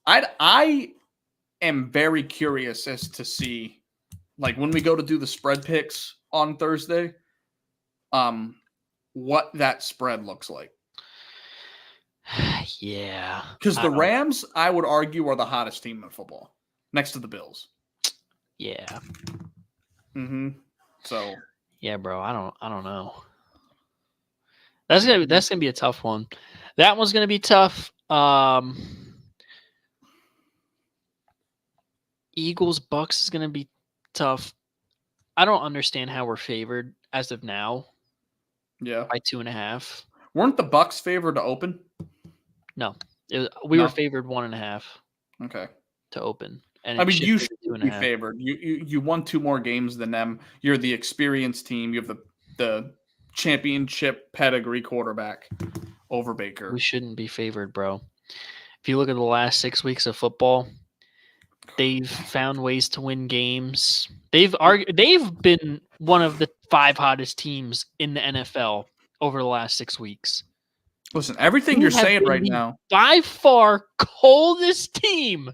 I am very curious as to see, like, when we go to do the spread picks on Thursday, what that spread looks like. Yeah. Because the Rams, I would argue, are the hottest team in football, next to the Bills. Yeah. So. Yeah, bro. I don't know. That's gonna be a tough one. That one's gonna be tough. Eagles Bucks is gonna be tough. I don't understand how we're favored as of now. Yeah. By 2.5. Weren't the Bucks favored to open? No. We were favored 1.5. Okay. To open. And you should be favored. You won 2 more games than them. You're the experienced team. You have the championship pedigree quarterback over Baker. We shouldn't be favored, bro. If you look at the last 6 weeks of football, they've found ways to win games. They've been one of the 5 hottest teams in the NFL over the last 6 weeks. Listen, everything you're saying right now, by far coldest team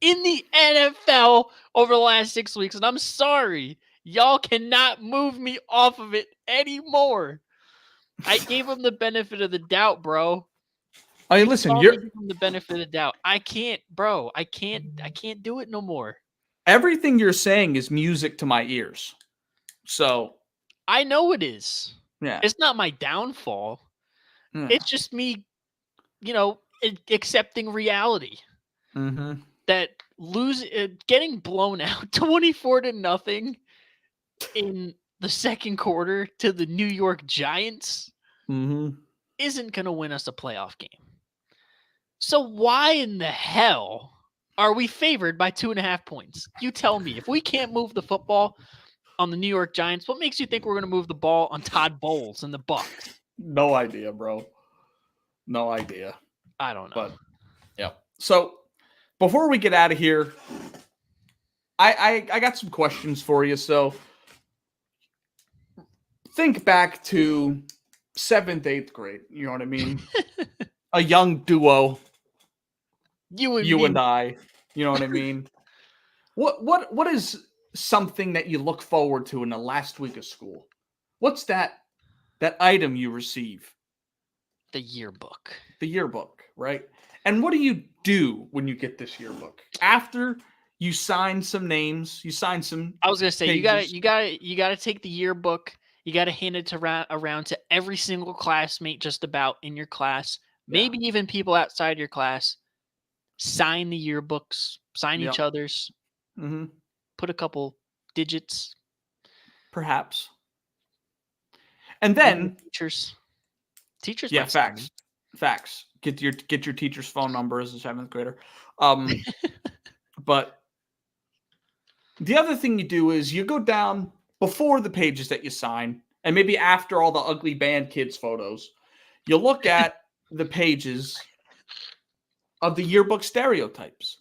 in the NFL over the last 6 weeks, and I'm sorry, y'all cannot move me off of it anymore. I gave them the benefit of the doubt, bro. I mean, listen, you're the benefit of the doubt. I can't, bro. I can't do it no more. everything you're saying is music to my ears. So, I know it is. yeah. It's not my downfall. Yeah. It's just me, accepting reality Mm-hmm. that getting blown out 24-0 in the second quarter to the New York Giants Mm-hmm. isn't going to win us a playoff game. So why in the hell are we favored by 2.5 points? You tell me. If we can't move the football on the New York Giants, what makes you think we're going to move the ball on Todd Bowles and the Bucks? No idea, bro. No idea. I don't know. But yeah. So before we get out of here, I got some questions for you. So think back to 7th, 8th grade. You know what I mean? A young duo. You You and I. You know what I mean? What is something that you look forward to in the last week of school? What's that item you receive? The yearbook. The yearbook, right? And what do you do when you get this yearbook? After you sign some names, you sign some I was gonna say pages. you gotta take the yearbook. You gotta hand it around to every single classmate, just about in your class. Maybe even people outside your class. Sign the yearbooks. Sign each other's. Mm-hmm. Put a couple digits. Perhaps. And then Teachers. Yeah, might sign facts. them. Facts. Get your teacher's phone number as a 7th grader. But the other thing you do is you go down before the pages that you sign, and maybe after all the ugly band kids photos, you look at the pages of the yearbook stereotypes.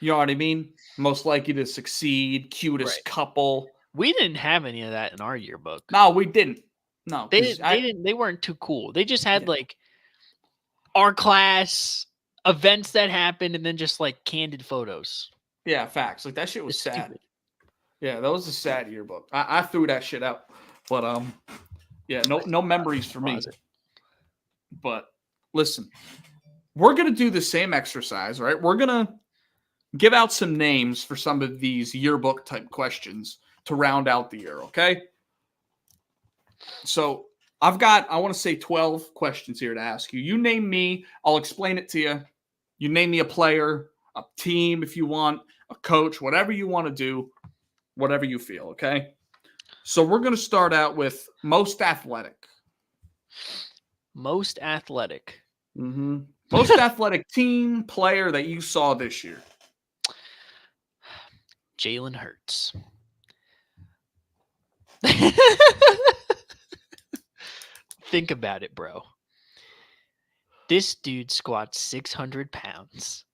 You know what I mean? Most likely to succeed, cutest couple. We didn't have any of that in our yearbook. No, we didn't. No, They weren't too cool. They just had like our class, events that happened, and then just like candid photos. Yeah, facts. Like that shit was It's sad. stupid. Yeah, that was a sad yearbook. I threw that shit out. But yeah, no memories for me. But listen, we're gonna do the same exercise, right? We're gonna give out some names for some of these yearbook type questions to round out the year, okay? So I want to say 12 questions here to ask you. You name me, I'll explain it to you. You name me a player, a team if you want, a coach, whatever you want to do, whatever you feel, okay? So we're going to start out with most athletic. Most athletic. Mm-hmm. Most athletic team player that you saw this year. Jalen Hurts. Think about it, bro. This dude squats 600 pounds.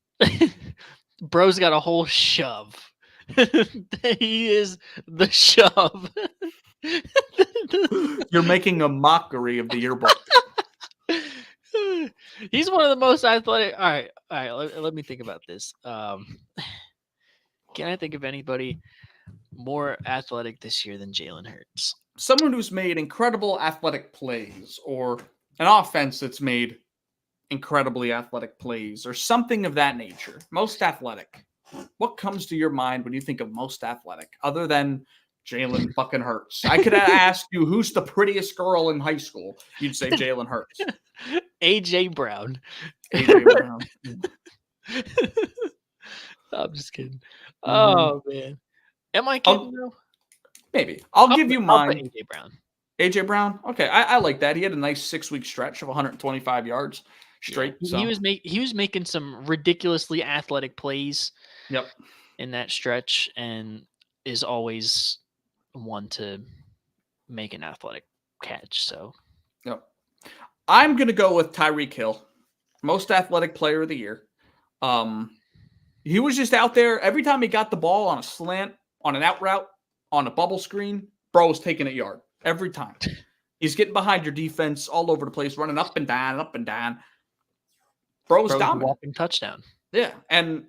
Bro's got a whole shove. He is the shove. You're making a mockery of the yearbook. He's one of the most athletic. All right. Let me think about this. Can I think of anybody more athletic this year than Jalen Hurts? Someone who's made incredible athletic plays, or an offense that's made incredibly athletic plays, or something of that nature. Most athletic. What comes to your mind when you think of most athletic, other than Jalen fucking Hurts? I could ask you who's the prettiest girl in high school. You'd say Jalen Hurts. AJ Brown. AJ Brown. I'm just kidding. Oh man. Am I kidding though? Maybe. I'll give you mine. AJ Brown. AJ Brown? Okay, I like that. He had a nice 6-week stretch of 125 yards straight. Yeah. So. He was making some ridiculously athletic plays. Yep. In that stretch, and is always one to make an athletic catch. So. Yep. I'm gonna go with Tyreek Hill, most athletic player of the year. He was just out there every time he got the ball on a slant, on an out route, on a bubble screen. Bro was taking a yard every time. He's getting behind your defense all over the place, running up and down, up and down. Bro's dominant. Walking touchdown. Yeah, and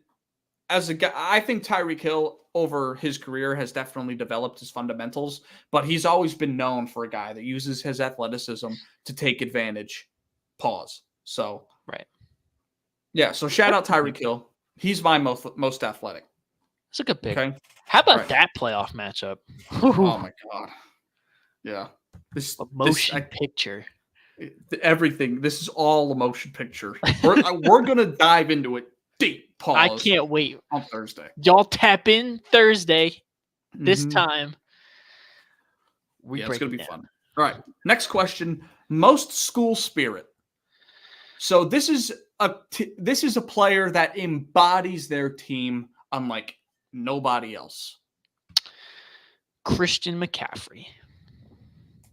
as a guy, I think Tyreek Hill over his career has definitely developed his fundamentals, but he's always been known for a guy that uses his athleticism to take advantage. Pause. So right. Yeah, so shout out Tyreek Hill. He's my most athletic. It's a good pick. Okay. How about Right. that playoff matchup? Oh my god. Yeah. This Motion picture. everything. This is all a motion picture. We're gonna dive into it deep. Pause. I can't wait. On Thursday. Y'all tap in Thursday. This Mhm. time. It's gonna be fun. All right. Next question. Most school spirit. So this is a player that embodies their team unlike nobody else. Christian McCaffrey.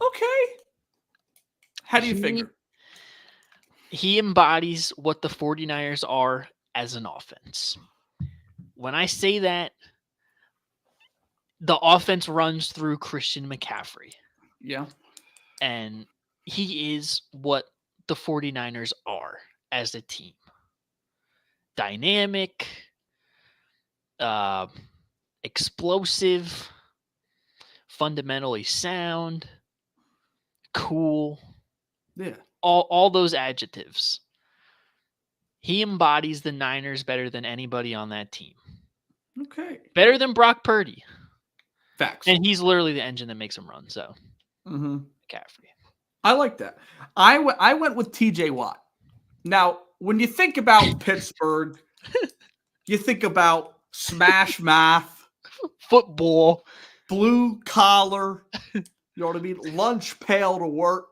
Okay. How do you figure? He embodies what the 49ers are as an offense. When I say that, the offense runs through Christian McCaffrey. Yeah. And he is what the 49ers are as a team. Dynamic, explosive, fundamentally sound, cool. Yeah. All those adjectives. He embodies the Niners better than anybody on that team. Okay. Better than Brock Purdy. Facts. And he's literally the engine that makes him run. So, McCaffrey. I like that. I went with TJ Watt. Now, when you think about Pittsburgh, you think about smash math, football, blue collar, you know what I mean? Lunch pail to work.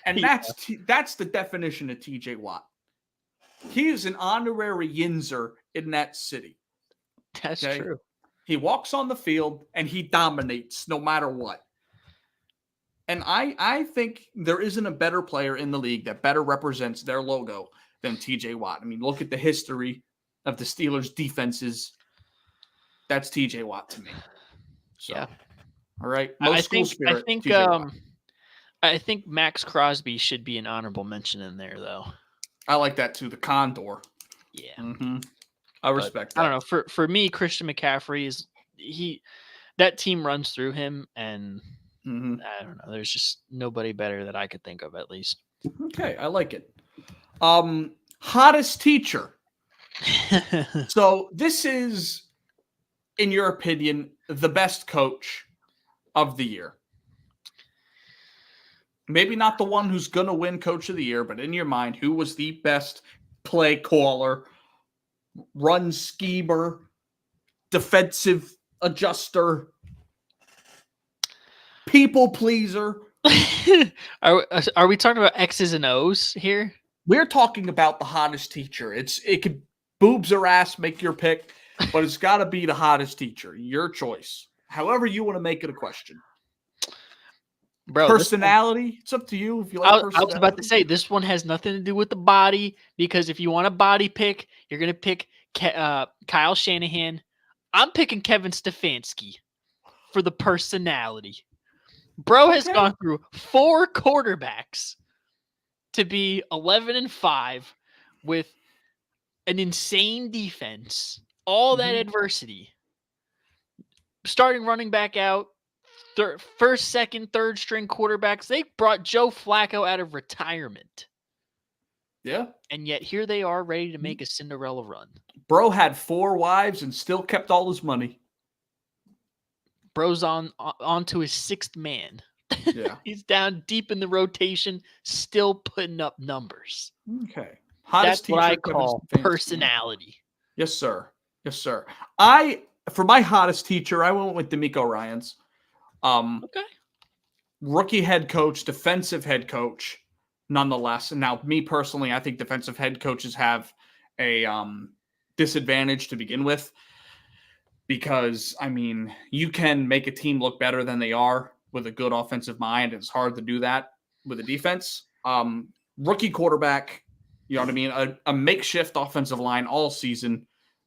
And that's the definition of TJ Watt. He is an honorary Yinzer in that city. That's true. He walks on the field and he dominates no matter what. And I think there isn't a better player in the league that better represents their logo than TJ Watt. I mean, look at the history of the Steelers' defenses. That's TJ Watt to me. So, yeah. All right. I think Max Crosby should be an honorable mention in there, though. I like that too. The Condor. Yeah. Mm-hmm. I respect that. I don't know. For me, Christian McCaffrey that team runs through him, and I don't know. There's just nobody better that I could think of, at least. Okay, I like it. Hottest teacher. So this is, in your opinion, the best coach of the year. Maybe not the one who's going to win coach of the year, but in your mind, who was the best play caller, run schemer, defensive adjuster, people pleaser? Are we talking about X's and O's here? We're talking about the hottest teacher. It could boobs or ass, make your pick, but it's got to be the hottest teacher. Your choice. However you want to make it a question. Bro, personality, it's up to you. If you like personality. I was about to say, this one has nothing to do with the body, because if you want a body pick, you're going to pick Kyle Shanahan. I'm picking Kevin Stefanski for the personality. Bro has gone through 4 quarterbacks to be 11-5 with an insane defense, all that adversity. Starting running back out, first, second, third string quarterbacks. They brought Joe Flacco out of retirement. Yeah. And yet here they are ready to make a Cinderella run. Bro had 4 wives and still kept all his money. Bro's on to his 6th man. Yeah. He's down deep in the rotation, still putting up numbers. Okay. That's what I call personality. Yes, sir. Yes, sir. For my hottest teacher, I went with DeMeco Ryans. Okay. Rookie head coach, defensive head coach, nonetheless. And now, me personally, I think defensive head coaches have a disadvantage to begin with, because, I mean, you can make a team look better than they are with a good offensive mind. It's hard to do that with a defense. Rookie quarterback, you know what I mean? A makeshift offensive line all season,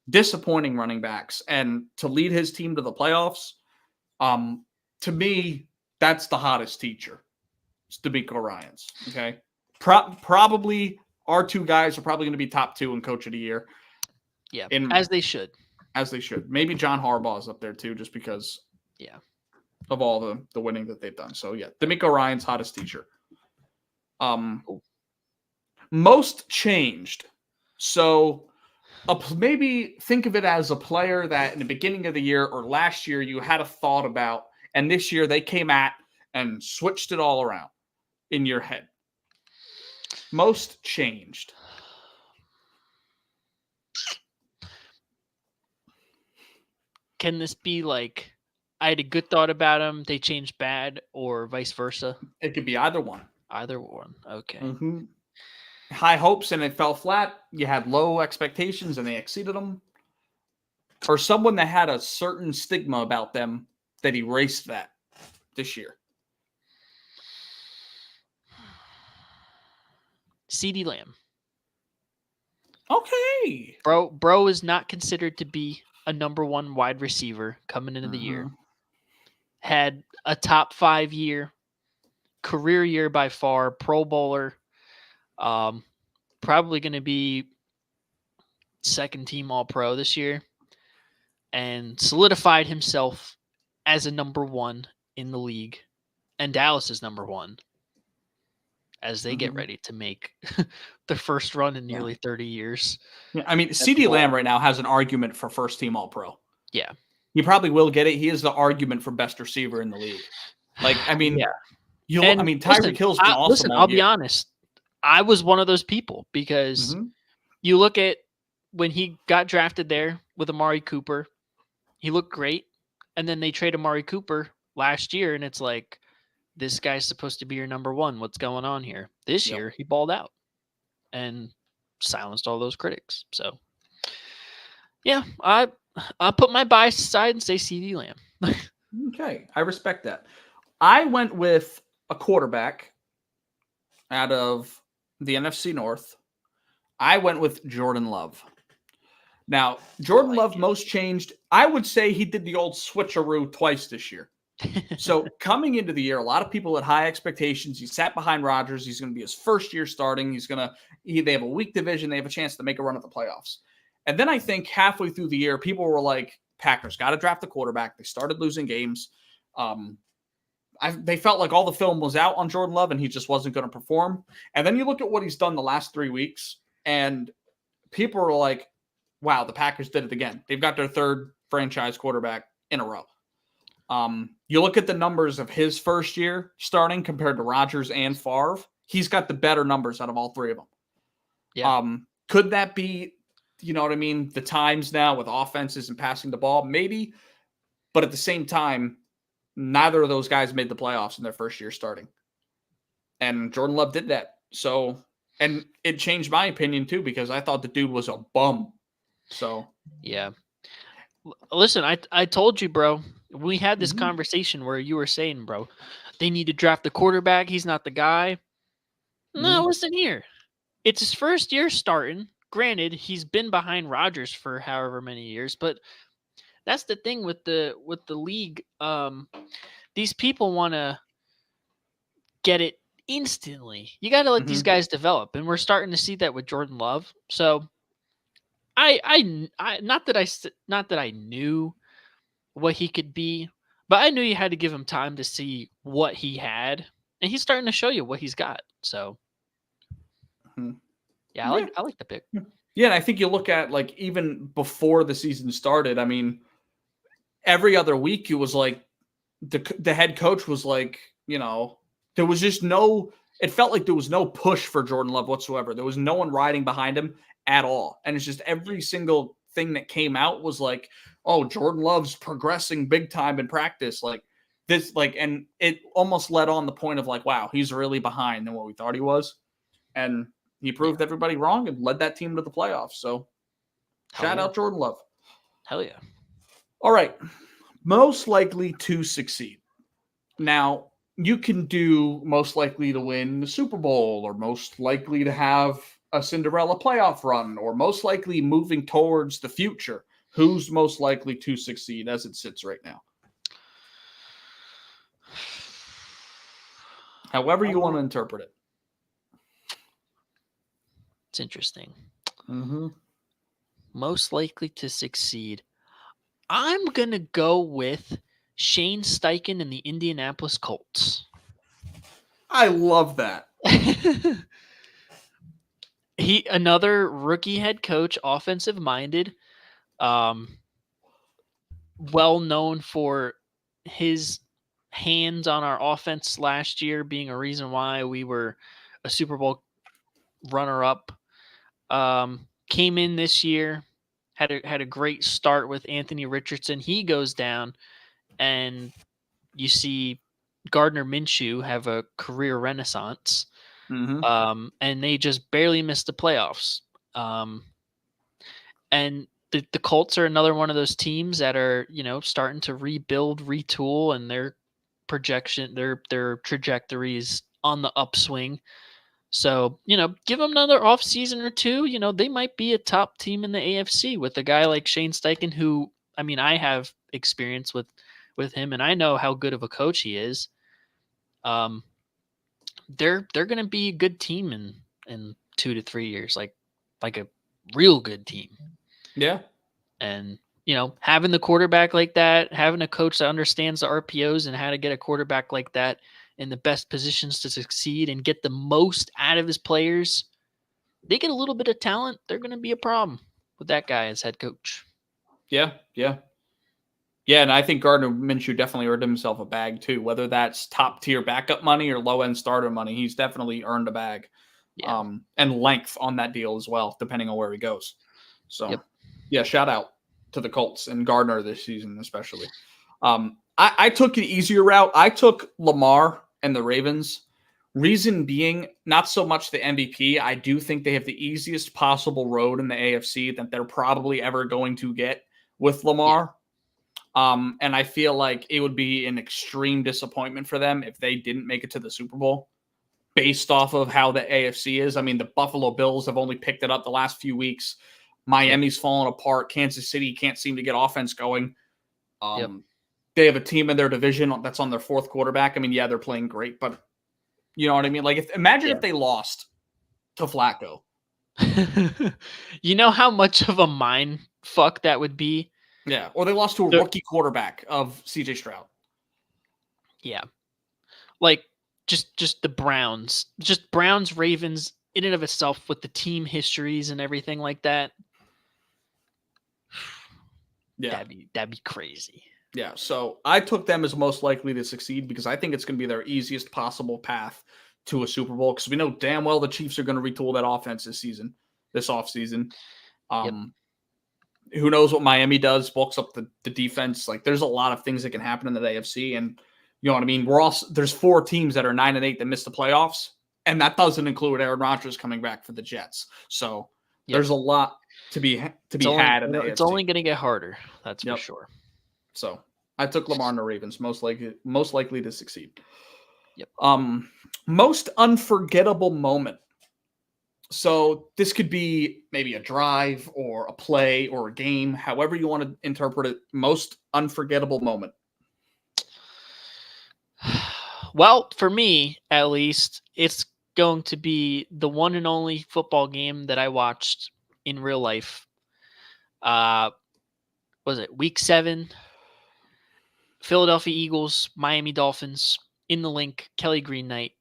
disappointing running backs, and to lead his team to the playoffs, to me, that's the hottest teacher. It's DeMeco Ryans. Okay. Probably our 2 guys are probably going to be top 2 in coach of the year. Yeah. As they should. As they should. Maybe John Harbaugh is up there too, just because of all the winning that they've done. So yeah, DeMeco Ryans, hottest teacher. Most changed. So maybe think of it as a player that in the beginning of the year or last year you had a thought about, and this year they came at and switched it all around in your head. Most changed. Can this be like I had a good thought about him, they changed bad, or vice versa? It could be either one. Either one. Okay. Mm-hmm. High hopes and it fell flat. You had low expectations and they exceeded them. Or someone that had a certain stigma about them that erased that this year. CeeDee Lamb. Okay. Bro is not considered to be a number one wide receiver coming into the year. Had a top 5 year, career year by far, Pro Bowler. Probably going to be second team All Pro this year, and solidified himself as a number one in the league, and Dallas is number one as they get ready to make their first run in nearly 30 years. Yeah, I mean, CeeDee Lamb right now has an argument for first team All Pro. Yeah. He probably will get it. He is the argument for best receiver in the league. Like, I mean, Tyreek Hill's been awesome. Listen, I'll be honest. I was one of those people because you look at when he got drafted there with Amari Cooper, he looked great. And then they trade Amari Cooper last year, and it's like, this guy's supposed to be your number one. What's going on here? This year, he balled out and silenced all those critics. So, yeah, I'll put my bias aside and say CeeDee Lamb. Okay, I respect that. I went with a quarterback out of the NFC North. I went with Jordan Love. Now, Jordan Love most changed. I would say he did the old switcheroo twice this year. So coming into the year, a lot of people had high expectations. He sat behind Rodgers. He's going to be his first year starting. They have a weak division. They have a chance to make a run at the playoffs. And then I think halfway through the year, people were like, Packers got to draft a quarterback. They started losing games. They felt like all the film was out on Jordan Love and he just wasn't going to perform. And then you look at what he's done the last 3 weeks and people are like, wow, the Packers did it again. They've got their third franchise quarterback in a row. You look at the numbers of his first year starting compared to Rodgers and Favre. He's got the better numbers out of all three of them. Yeah. Could that be, you know what I mean, the times now with offenses and passing the ball? Maybe. But at the same time, neither of those guys made the playoffs in their first year starting. And Jordan Love did that. So, and it changed my opinion too, because I thought the dude was a bum. So, yeah. Listen, I told you, bro. We had this conversation where you were saying, bro, they need to draft the quarterback. He's not the guy. No, listen here. It's his first year starting. Granted, he's been behind Rodgers for however many years, but that's the thing with the league. These people want to get it instantly. You got to let these guys develop, and we're starting to see that with Jordan Love. So, I not that I knew what he could be, but I knew you had to give him time to see what he had, and he's starting to show you what he's got. So, yeah, I like the pick. Yeah, and I think you look at, like, even before the season started, I mean, every other week it was like the head coach was like, you know, there was just it felt like there was no push for Jordan Love whatsoever. There was no one riding behind him at all. And it's just every single thing that came out was like, oh, Jordan Love's progressing big time in practice. Like this, like, and it almost led on the point of like, wow, he's really behind than what we thought he was. And he proved everybody wrong and led that team to the playoffs. So shout out Jordan Love. Hell yeah. All right. Most likely to succeed. Now, you can do most likely to win the Super Bowl, or most likely to have a Cinderella playoff run, or most likely moving towards the future. Who's most likely to succeed as it sits right now? However you want to interpret it. It's interesting. Most likely to succeed. I'm going to go with Shane Steichen and the Indianapolis Colts. I love that. Another rookie head coach, offensive minded, well known for his hands on our offense last year being a reason why we were a Super Bowl runner up. Came in this year, had a great start with Anthony Richardson. He goes down, and you see Gardner Minshew have a career renaissance. And they just barely missed the playoffs. And the Colts are another one of those teams that are, starting to rebuild, retool, and their projection, their trajectory is on the upswing. So, give them another off season or two. They might be a top team in the AFC with a guy like Shane Steichen, who, I have experience with him, and I know how good of a coach he is. They're going to be a good team in 2 to 3 years, like a real good team. Yeah. And, having the quarterback like that, having a coach that understands the RPOs and how to get a quarterback like that in the best positions to succeed and get the most out of his players, they get a little bit of talent, they're going to be a problem with that guy as head coach. Yeah. And I think Gardner Minshew definitely earned himself a bag too, whether that's top tier backup money or low end starter money. He's definitely earned a bag. Yeah. And length on that deal as well, depending on where he goes. So, yep. Shout out to the Colts and Gardner this season, especially. I took an easier route. I took Lamar and the Ravens. Reason being, not so much the MVP. I do think they have the easiest possible road in the AFC that they're probably ever going to get with Lamar. And I feel like it would be an extreme disappointment for them if they didn't make it to the Super Bowl based off of how the AFC is. I mean, the Buffalo Bills have only picked it up the last few weeks. Miami's fallen apart. Kansas City can't seem to get offense going. They have a team in their division that's on their fourth quarterback. I mean, yeah, they're playing great, but you know what I mean? Like, imagine if they lost to Flacco. You know how much of a mind fuck that would be? Yeah, or they lost to a rookie quarterback of CJ Stroud. Yeah. Like, just the Browns. Just Browns, Ravens, in and of itself, with the team histories and everything like that. Yeah. That'd be crazy. Yeah, so I took them as most likely to succeed because I think it's going to be their easiest possible path to a Super Bowl because we know damn well the Chiefs are going to retool that offense this offseason. Who knows what Miami does, bulks up the defense. Like, there's a lot of things that can happen in the AFC, and you know what I mean? There's 4 teams that are 9-8 that missed the playoffs, and that doesn't include Aaron Rodgers coming back for the Jets. So there's a lot to be had in the AFC. It's only going to get harder. That's for sure. So I took Lamar and the Ravens, most likely to succeed. Yep. Most unforgettable moment. So this could be maybe a drive or a play or a game, however you want to interpret it. Most unforgettable moment. Well, for me, at least, it's going to be the one and only football game that I watched in real life. Was it Week 7? Philadelphia Eagles, Miami Dolphins, in the Link, Kelly Green night.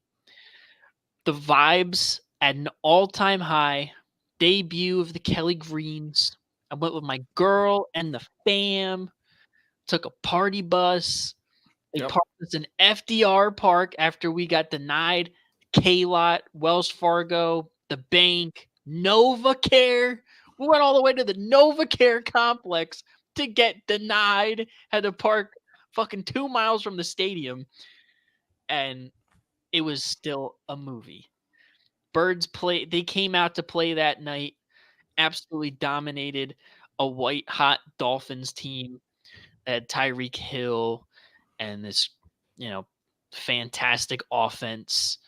The vibes at an all-time high. Debut of the Kelly Greens. I went with my girl and the fam. Took a party bus. They parked us in FDR Park after we got denied. K-Lot, Wells Fargo, the bank, NovaCare. We went all the way to the NovaCare complex to get denied. Had to park fucking 2 miles from the stadium. And it was still a movie. They came out to play that night. Absolutely dominated a white hot Dolphins team. That had Tyreek Hill and this, fantastic offense.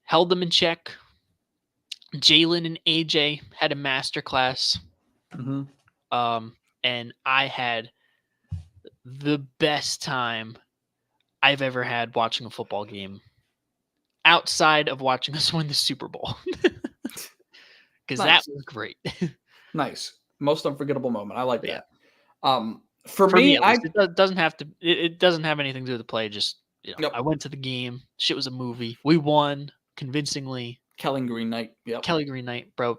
Held them in check. Jalen and AJ had a masterclass. And I had the best time I've ever had watching a football game outside of watching us win the Super Bowl. Because that was great. Nice. Most unforgettable moment. I like that. For me it doesn't have to. It doesn't have anything to do with the play. Just I went to the game. Shit was a movie. We won convincingly. Kelly Green Knight. Yep. Kelly Green Knight, bro.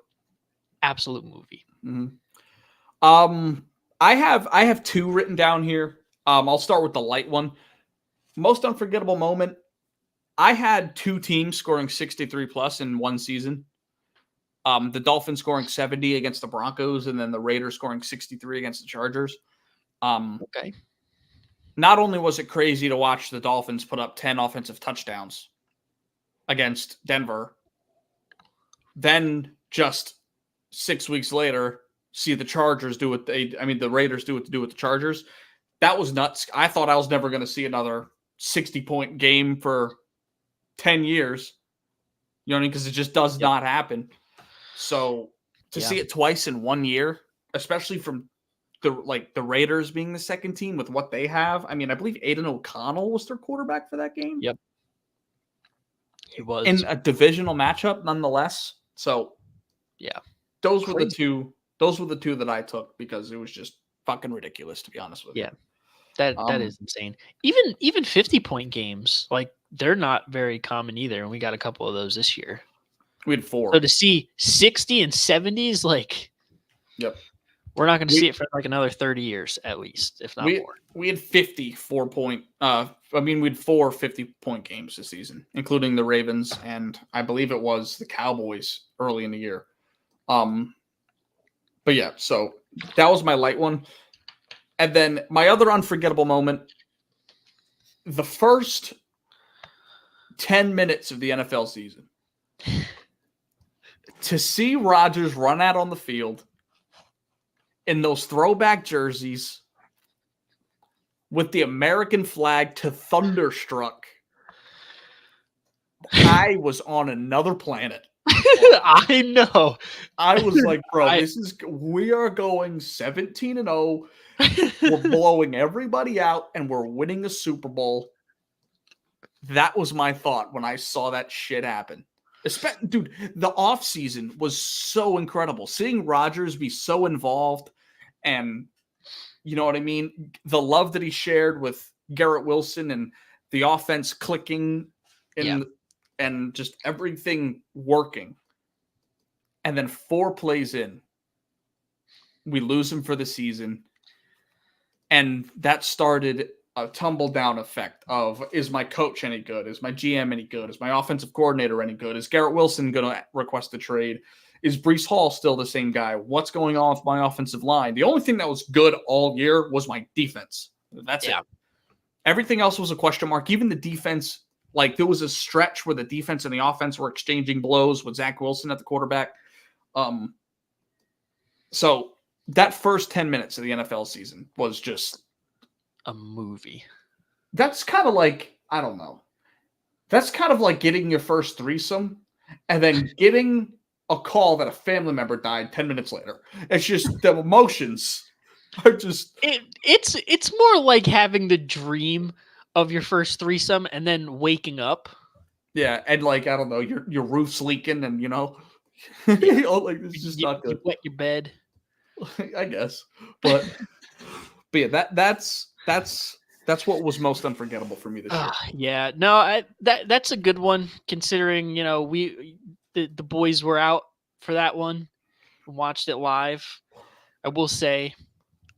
Absolute movie. Mm-hmm. I have 2 written down here. I'll start with the light one. Most unforgettable moment. I had 2 teams scoring 63 plus in one season. The Dolphins scoring 70 against the Broncos, and then the Raiders scoring 63 against the Chargers. Okay. Not only was it crazy to watch the Dolphins put up 10 offensive touchdowns against Denver, then just 6 weeks later, see the Chargers do what the Raiders do what they do with the Chargers. That was nuts. I thought I was never going to see another 60-point game for 10 years. You know what I mean? Because it just does not happen. So to see it twice in 1 year, especially from the Raiders being the second team with what they have. I mean, I believe Aiden O'Connell was their quarterback for that game. Yep. He was. In a divisional matchup, nonetheless. So yeah. Those were the two that I took because it was just fucking ridiculous, to be honest with you. Yeah. That is insane. Even 50-point games, like they're not very common either, and we got a couple of those this year. We had 4. So to see 60 and 70s, like, yep, we're not going to see it for like another 30 years at least, if not more. We had 54-point. We had 4 50-point games this season, including the Ravens and I believe it was the Cowboys early in the year. But yeah, so that was my light one. And then my other unforgettable moment, the first 10 minutes of the NFL season. To see Rodgers run out on the field in those throwback jerseys with the American flag to Thunderstruck, I was on another planet. I know. I was like, bro, we are going 17-0. We're blowing everybody out and we're winning the Super Bowl. That was my thought when I saw that shit happen. Dude, the offseason was so incredible. Seeing Rodgers be so involved and, you know what I mean? The love that he shared with Garrett Wilson and the offense clicking and just everything working. And then 4 plays in, we lose him for the season. And that started a tumble down effect of, is my coach any good? Is my GM any good? Is my offensive coordinator any good? Is Garrett Wilson going to request a trade? Is Breece Hall still the same guy? What's going on with my offensive line? The only thing that was good all year was my defense. That's it. Everything else was a question mark. Even the defense, like there was a stretch where the defense and the offense were exchanging blows with Zach Wilson at the quarterback. So that first 10 minutes of the NFL season was just a movie. That's kind of like, I don't know. That's kind of like getting your first threesome and then getting a call that a family member died 10 minutes later. It's just the emotions are just. It's more like having the dream of your first threesome and then waking up. Yeah, and like, I don't know, your roof's leaking and, you know, like it's just not good. You wet your bed. I guess. But yeah, that's what was most unforgettable for me this year. Yeah, no, that's a good one considering, you know, the boys were out for that one, watched it live. I will say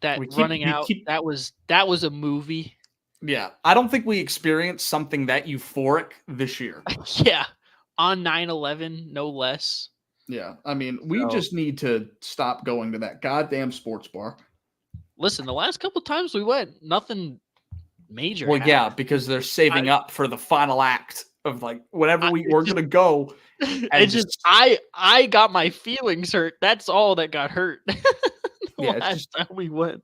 that that was a movie. Yeah, I don't think we experienced something that euphoric this year. Yeah, on 9/11, no less. Yeah, I mean, we just need to stop going to that goddamn sports bar. Listen, the last couple of times we went, nothing major. Well, yeah, because they're saving up for the final act of like whenever we're going to go. And just I got my feelings hurt. That's all that got hurt. Last time we went.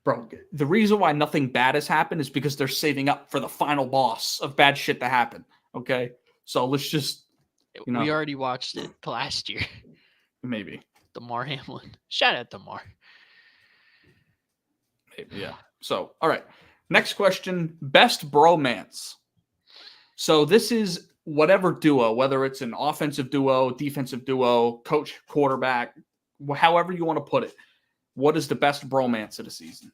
Bro, the reason why nothing bad has happened is because they're saving up for the final boss of bad shit to happen. Okay? So let's just, you know. We already watched it last year. Maybe. Damar Hamlin. Shout out Damar. Maybe, yeah. So, all right. Next question. Best bromance. So this is whatever duo, whether it's an offensive duo, defensive duo, coach, quarterback, however you want to put it. What is the best bromance of the season?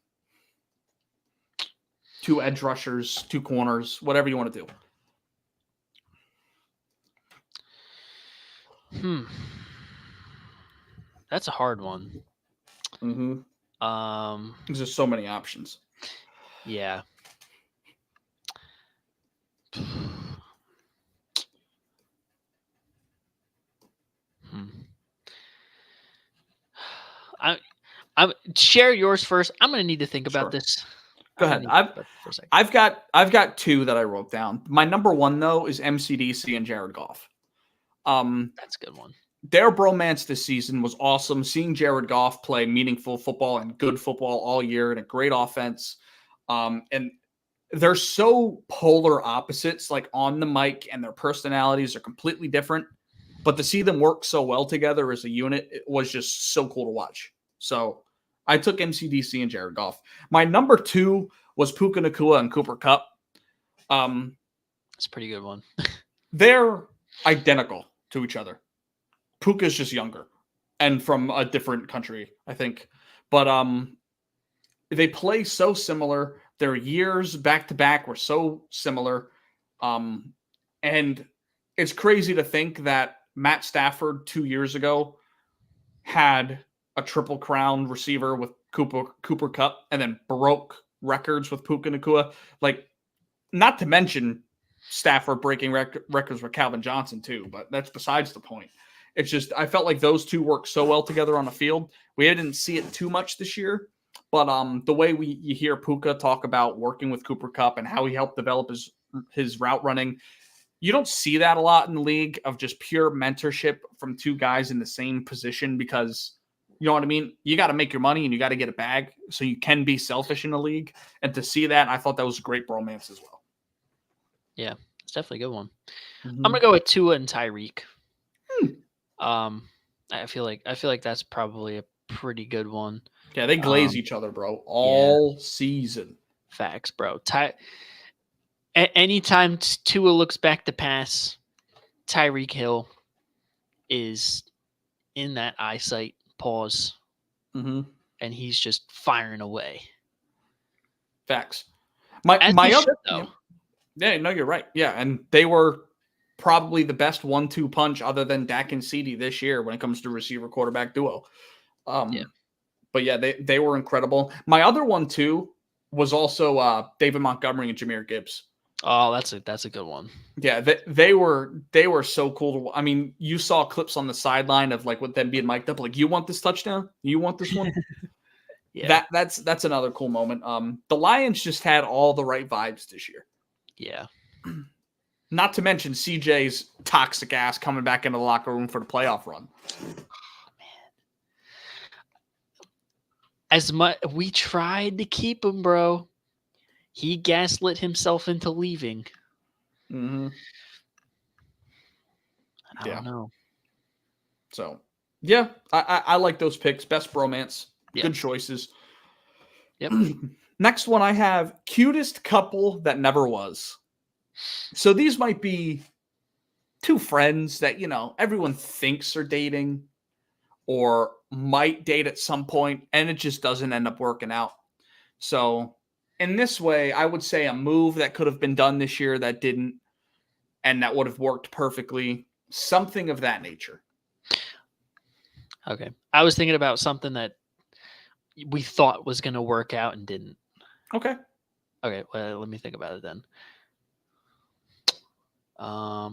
2 edge rushers, 2 corners, whatever you want to do. That's a hard one. Mm-hmm. There's just so many options. Yeah. I'm share yours first. I'm gonna need to think about this. Go ahead. I've got two that I wrote down. My number one though is MCDC and Jared Goff. That's a good one. Their bromance this season was awesome. Seeing Jared Goff play meaningful football and good football all year and a great offense. And they're so polar opposites, like on the mic, and their personalities are completely different. But to see them work so well together as a unit, it was just so cool to watch. So I took MCDC and Jared Goff. My number two was Puka Nacua and Cooper Kupp. That's a pretty good one. They're identical to each other. Puka's just younger and from a different country, I think. But they play so similar. Their years back to back were so similar. And it's crazy to think that Matt Stafford 2 years ago had a triple crown receiver with Cooper Kupp and then broke records with Puka Nacua. Like, not to mention Stafford breaking records with Calvin Johnson too, but that's besides the point. It's just, I felt like those two worked so well together on the field. We didn't see it too much this year, but the way you hear Puka talk about working with Cooper Kupp and how he helped develop his route running, you don't see that a lot in the league of just pure mentorship from two guys in the same position because, you know what I mean? You got to make your money and you got to get a bag so you can be selfish in the league. And to see that, I thought that was a great bromance as well. Yeah, it's definitely a good one. I'm going to go with Tua and Tyreek. I feel like that's probably a pretty good one. Yeah, they glaze each other, bro, all season. Facts, bro. Anytime Tua looks back to pass, Tyreek Hill is in that eyesight pause, and he's just firing away. Facts. My other, yeah, no, you're right. Yeah, and they were probably the best 1-2 punch other than Dak and CeeDee this year when it comes to receiver quarterback duo. But yeah, they were incredible. My other one too was also David Montgomery and Jahmyr Gibbs. Oh, that's a good one. Yeah, they were so cool to. I mean, you saw clips on the sideline of like with them being mic'd up, like, you want this touchdown? You want this one? Yeah, that's another cool moment. The Lions just had all the right vibes this year. Yeah. Not to mention CJ's toxic ass coming back into the locker room for the playoff run. Oh, man. As much we tried to keep him, bro, he gaslit himself into leaving. I don't know. So, yeah, I like those picks. Best bromance. Yep. Good choices. Yep. Next one I have, cutest couple that never was. So these might be two friends that, you know, everyone thinks are dating or might date at some point, and it just doesn't end up working out. So in this way, I would say a move that could have been done this year that didn't, and that would have worked perfectly. Something of that nature. Okay. I was thinking about something that we thought was going to work out and didn't. Okay. Okay. Well, let me think about it then. I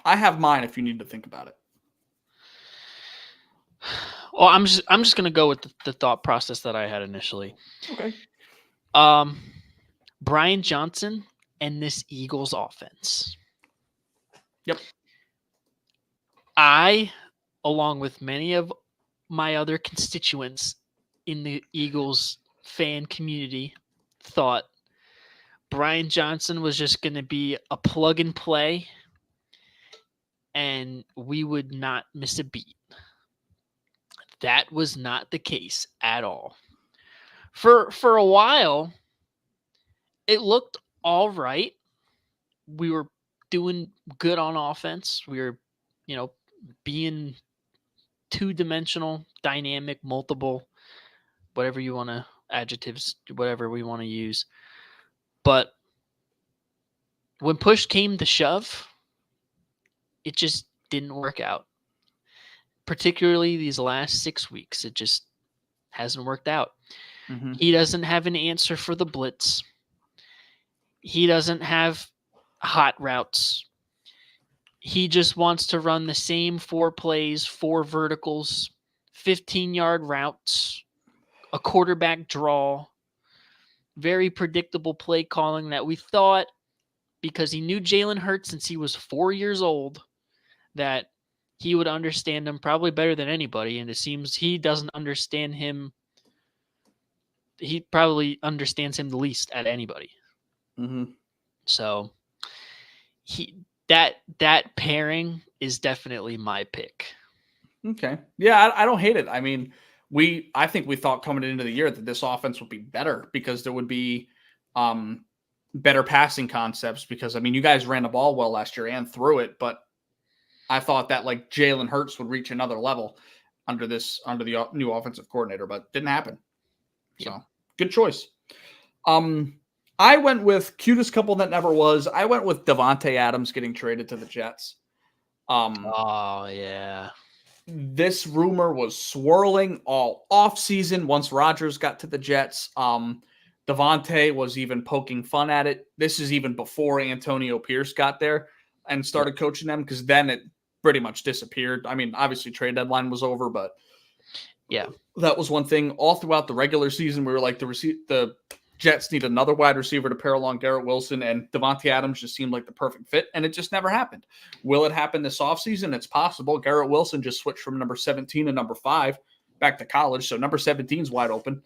have mine if you need to think about it. Well, I'm just going to go with the thought process that I had initially. Okay. Brian Johnson and this Eagles offense. Yep. I, along with many of my other constituents in the Eagles fan community, thought Brian Johnson was just going to be a plug and play and we would not miss a beat. That was not the case at all. For a while, it looked all right. We were doing good on offense. We were, you know, being two-dimensional, dynamic, multiple, whatever you want to, adjectives, whatever we want to use. But when push came to shove, it just didn't work out. Particularly these last 6 weeks, it just hasn't worked out. Mm-hmm. He doesn't have an answer for the blitz. He doesn't have hot routes. He just wants to run the same 4 plays, 4 verticals, 15-yard routes, a quarterback draw, very predictable play calling that we thought, because he knew Jalen Hurts since he was 4 years old, that he would understand him probably better than anybody, and it seems he doesn't understand him. He probably understands him the least at anybody. Mm-hmm. So that pairing is definitely my pick. Okay. Yeah, I don't hate it. I mean, I think we thought coming into the year that this offense would be better because there would be better passing concepts because, I mean, you guys ran the ball well last year and threw it, but I thought that like Jalen Hurts would reach another level under the new offensive coordinator, but didn't happen. So good choice. I went with cutest couple that never was. I went with Davante Adams getting traded to the Jets. Oh yeah. This rumor was swirling all off season once Rodgers got to the Jets. Davante was even poking fun at it. This is even before Antonio Pierce got there and started coaching them, because then it pretty much disappeared. I mean, obviously trade deadline was over, but yeah, that was one thing. All throughout the regular season, we were like, the Jets need another wide receiver to pair along Garrett Wilson, and Davante Adams just seemed like the perfect fit, and it just never happened. Will it happen this offseason? It's possible. Garrett Wilson just switched from number 17 to number 5 back to college, so number 17 is wide open.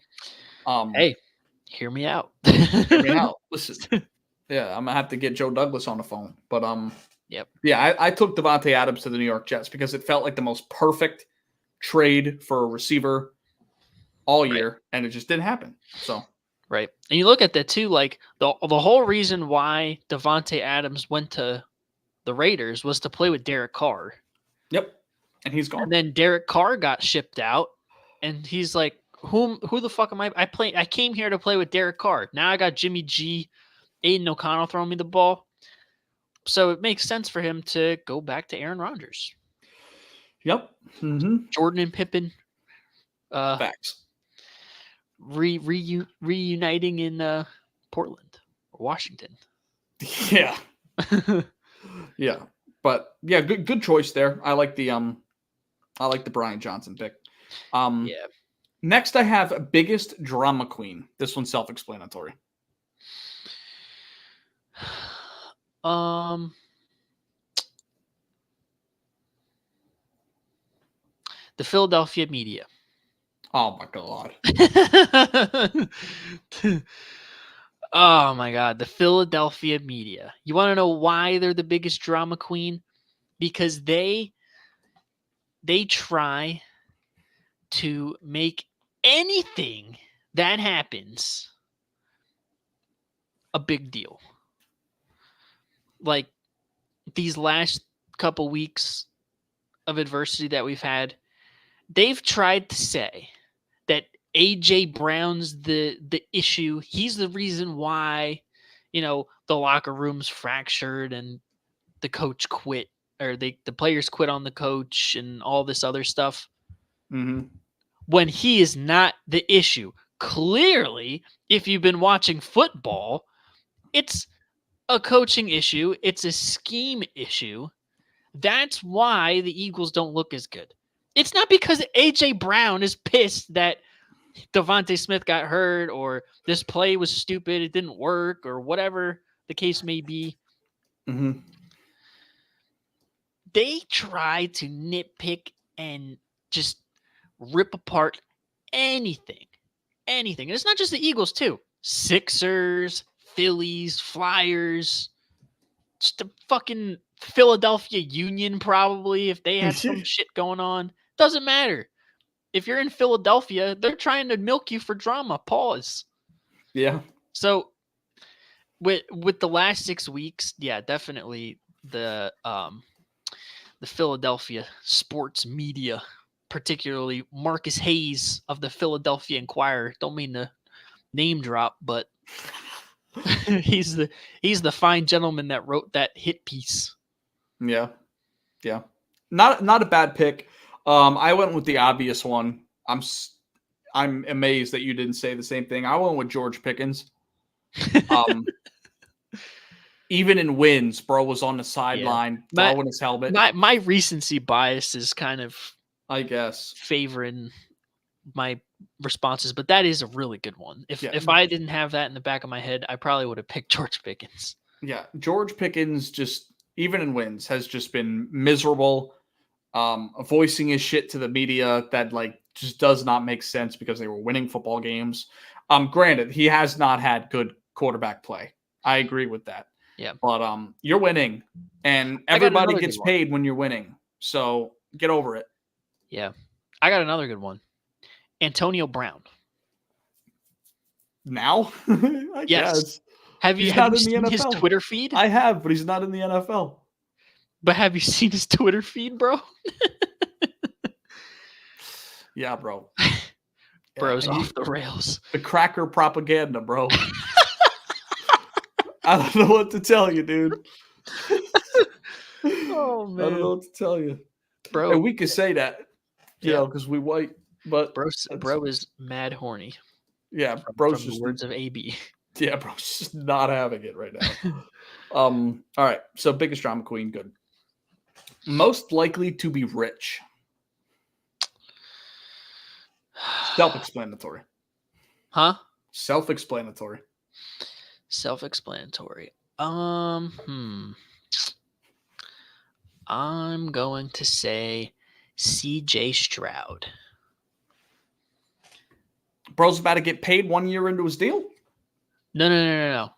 Hey, hear me out. Hear me out. Listen, yeah, I'm gonna have to get Joe Douglas on the phone, but yeah, I took Davante Adams to the New York Jets because it felt like the most perfect trade for a receiver all year, and it just didn't happen. So. Right. And you look at that too, like the whole reason why Davante Adams went to the Raiders was to play with Derek Carr. Yep. And he's gone. And then Derek Carr got shipped out, and he's like, who the fuck am I? I came here to play with Derek Carr. Now I got Jimmy G, Aiden O'Connell throwing me the ball. So it makes sense for him to go back to Aaron Rodgers. Yep. Mm-hmm. Jordan and Pippen. Facts. Reuniting in Portland or Washington. Yeah. Yeah. But yeah, good choice there. I like the Brian Johnson pick. Yeah. Next I have biggest drama queen. This one's self-explanatory. The Philadelphia media. Oh my God. Oh my God. The Philadelphia media. You want to know why they're the biggest drama queen? Because they try to make anything that happens a big deal. Like these last couple weeks of adversity that we've had, they've tried to say that AJ Brown's the issue. He's the reason why, the locker room's fractured and the coach quit, or the players quit on the coach and all this other stuff. Mm-hmm. When he is not the issue. Clearly, if you've been watching football, it's a coaching issue. It's a scheme issue. That's why the Eagles don't look as good. It's not because AJ Brown is pissed that Devontae Smith got hurt, or this play was stupid, it didn't work, or whatever the case may be. Mm-hmm. They try to nitpick and just rip apart anything. And it's not just the Eagles, too. Sixers, Phillies, Flyers, just the fucking Philadelphia Union, probably, if they had some shit going on. Doesn't matter. If you're in Philadelphia, they're trying to milk you for drama. Pause. Yeah. So with the last 6 weeks, yeah, definitely the Philadelphia sports media, particularly Marcus Hayes of the Philadelphia Inquirer. Don't mean to name drop, but he's the fine gentleman that wrote that hit piece. Yeah. Yeah. Not a bad pick. I went with the obvious one. I'm amazed that you didn't say the same thing. I went with George Pickens. Um, even in wins, bro was on the sideline throwing his helmet. My recency bias is kind of, I guess, favoring my responses, but that is a really good one. If I didn't have that in the back of my head, I probably would have picked George Pickens. Yeah, George Pickens just even in wins has just been miserable. Voicing his shit to the media that like just does not make sense because they were winning football games. Granted, he has not had good quarterback play. I agree with that. Yeah. But you're winning and everybody gets paid when you're winning. So get over it. Yeah. I got another good one. Antonio Brown. Now? I guess. Have you seen his Twitter feed? I have, but he's not in the NFL. But have you seen his Twitter feed, bro? Yeah, bro. Bro's off the rails. The cracker propaganda, bro. I don't know what to tell you, dude. Oh, man. I don't know what to tell you. Bro. And we could say that, you know, because we white. But bro is mad horny. Yeah, bro's from the words of AB. Yeah, bro's just not having it right now. All right. So biggest drama queen, good. Most likely to be rich. Self-explanatory. Huh? Self-explanatory. Self-explanatory. I'm going to say CJ Stroud. Bro's about to get paid 1 year into his deal? No.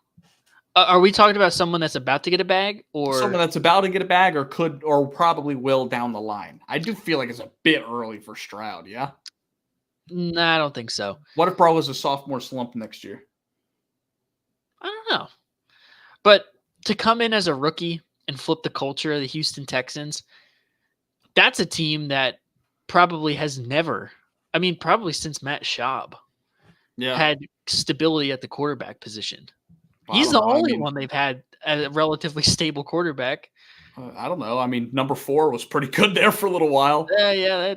Are we talking about someone that's about to get a bag, or someone that's about to get a bag, or could, or probably will down the line? I do feel like it's a bit early for Stroud. Yeah. Nah, I don't think so. What if Bro was a sophomore slump next year? I don't know. But to come in as a rookie and flip the culture of the Houston Texans, that's a team that probably has never, probably since Matt Schaub, had stability at the quarterback position. He's the only one they've had a relatively stable quarterback. I don't know. Number 4 was pretty good there for a little while.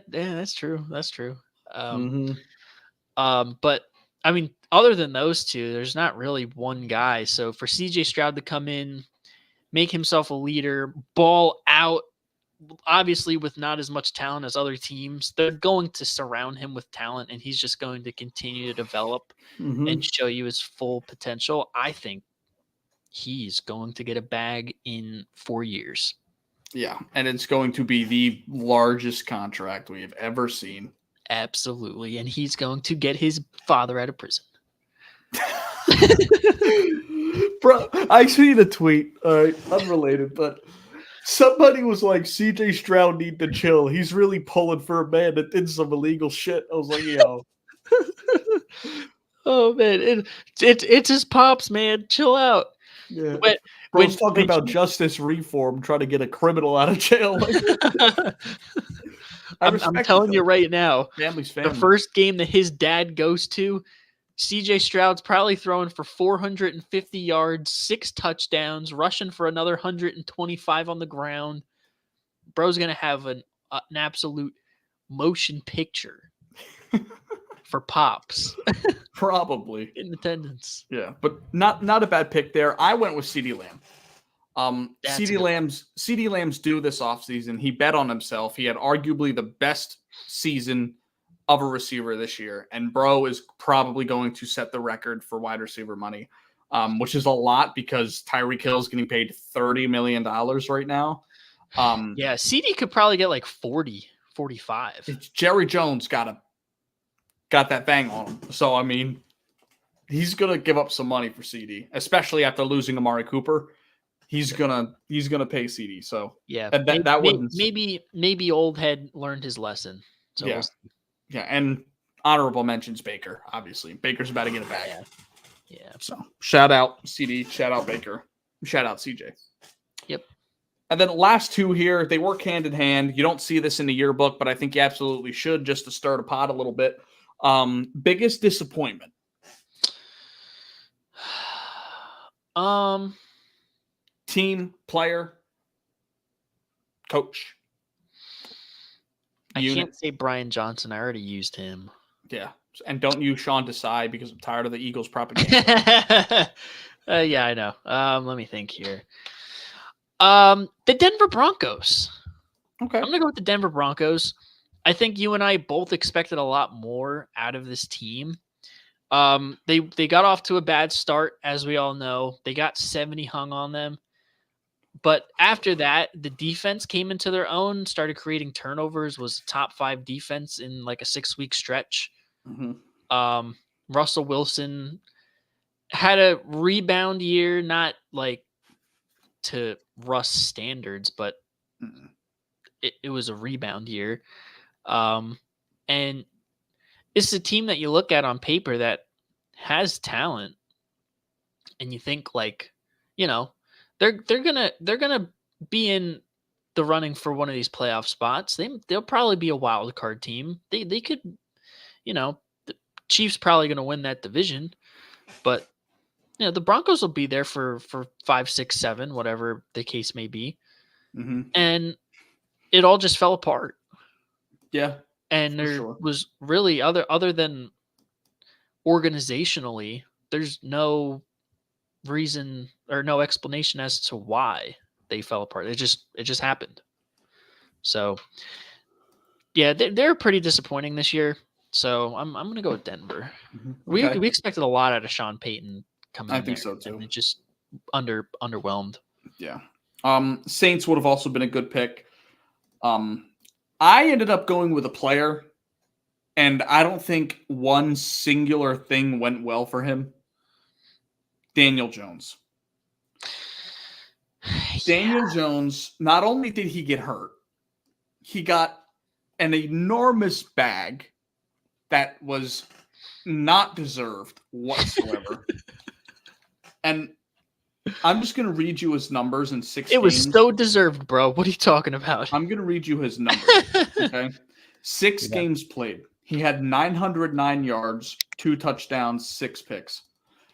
That's true. That's true. But other than those two, there's not really one guy. So for CJ Stroud to come in, make himself a leader, ball out, obviously with not as much talent as other teams, they're going to surround him with talent, and he's just going to continue to develop and show you his full potential. I think he's going to get a bag in 4 years. Yeah, and it's going to be the largest contract we have ever seen. Absolutely, and he's going to get his father out of prison. Bro, I seen a tweet, unrelated, but somebody was like, CJ Stroud need to chill. He's really pulling for a man that did some illegal shit. I was like, yo. Oh, man. It's his pops, man. Chill out. Yeah. Bro's talking about justice reform, trying to get a criminal out of jail. I'm telling you right now, family's family. The first game that his dad goes to, CJ Stroud's probably throwing for 450 yards, 6 touchdowns, rushing for another 125 on the ground. Bro's going to have an absolute motion picture for pops. Probably. In attendance. Yeah, but not a bad pick there. I went with CeeDee Lamb. CeeDee Lamb's due this offseason. He bet on himself. He had arguably the best season of a receiver this year, and Bro is probably going to set the record for wide receiver money, which is a lot because Tyreek Hill is getting paid $30 million right now. Yeah, CD could probably get like 40, 45. Jerry Jones got that bang on him. So, he's going to give up some money for CD, especially after losing Amari Cooper. He's gonna pay CD. So yeah, maybe old head learned his lesson. So yeah, yeah, and honorable mentions Baker. Obviously, Baker's about to get a bag. Yeah. So shout out CD, shout out Baker, shout out CJ. Yep. And then last two here, they work hand in hand. You don't see this in the yearbook, but I think you absolutely should, just to stir the pot a little bit. Biggest disappointment. Team, player, coach. I unit. can't say Brian Johnson. I already used him. Yeah. And don't use Sean Desai because I'm tired of the Eagles propaganda. Yeah, I know. Let me think here. The Denver Broncos. Okay. I'm gonna go with the Denver Broncos. I think you and I both expected a lot more out of this team. They got off to a bad start, as we all know. They got 70 hung on them. But after that, the defense came into their own, started creating turnovers, was a top 5 defense in like a 6-week stretch. Mm-hmm. Russell Wilson had a rebound year, not like to Russ standards, but it was a rebound year. And it's a team that you look at on paper that has talent, and you think like, they're gonna be in the running for one of these playoff spots. They'll probably be a wild card team. They could, the Chiefs probably gonna win that division, but the Broncos will be there for 5, 6, 7, whatever the case may be. Mm-hmm. And it all just fell apart. Yeah. And there was really other than organizationally, there's no reason or no explanation as to why they fell apart. It just happened. So yeah, they're pretty disappointing this year. So I'm gonna go with Denver. Mm-hmm. We Okay. expected a lot out of Sean Payton coming. I think so too. And it just underwhelmed. Yeah. Saints would have also been a good pick. I ended up going with a player, and I don't think one singular thing went well for him. Daniel Jones. Daniel Jones, not only did he get hurt, he got an enormous bag that was not deserved whatsoever. And I'm just going to read you his numbers in 6 games. It was so deserved, bro. What are you talking about? I'm going to read you his numbers, okay? 6 games played. He had 909 yards, 2 touchdowns, 6 picks.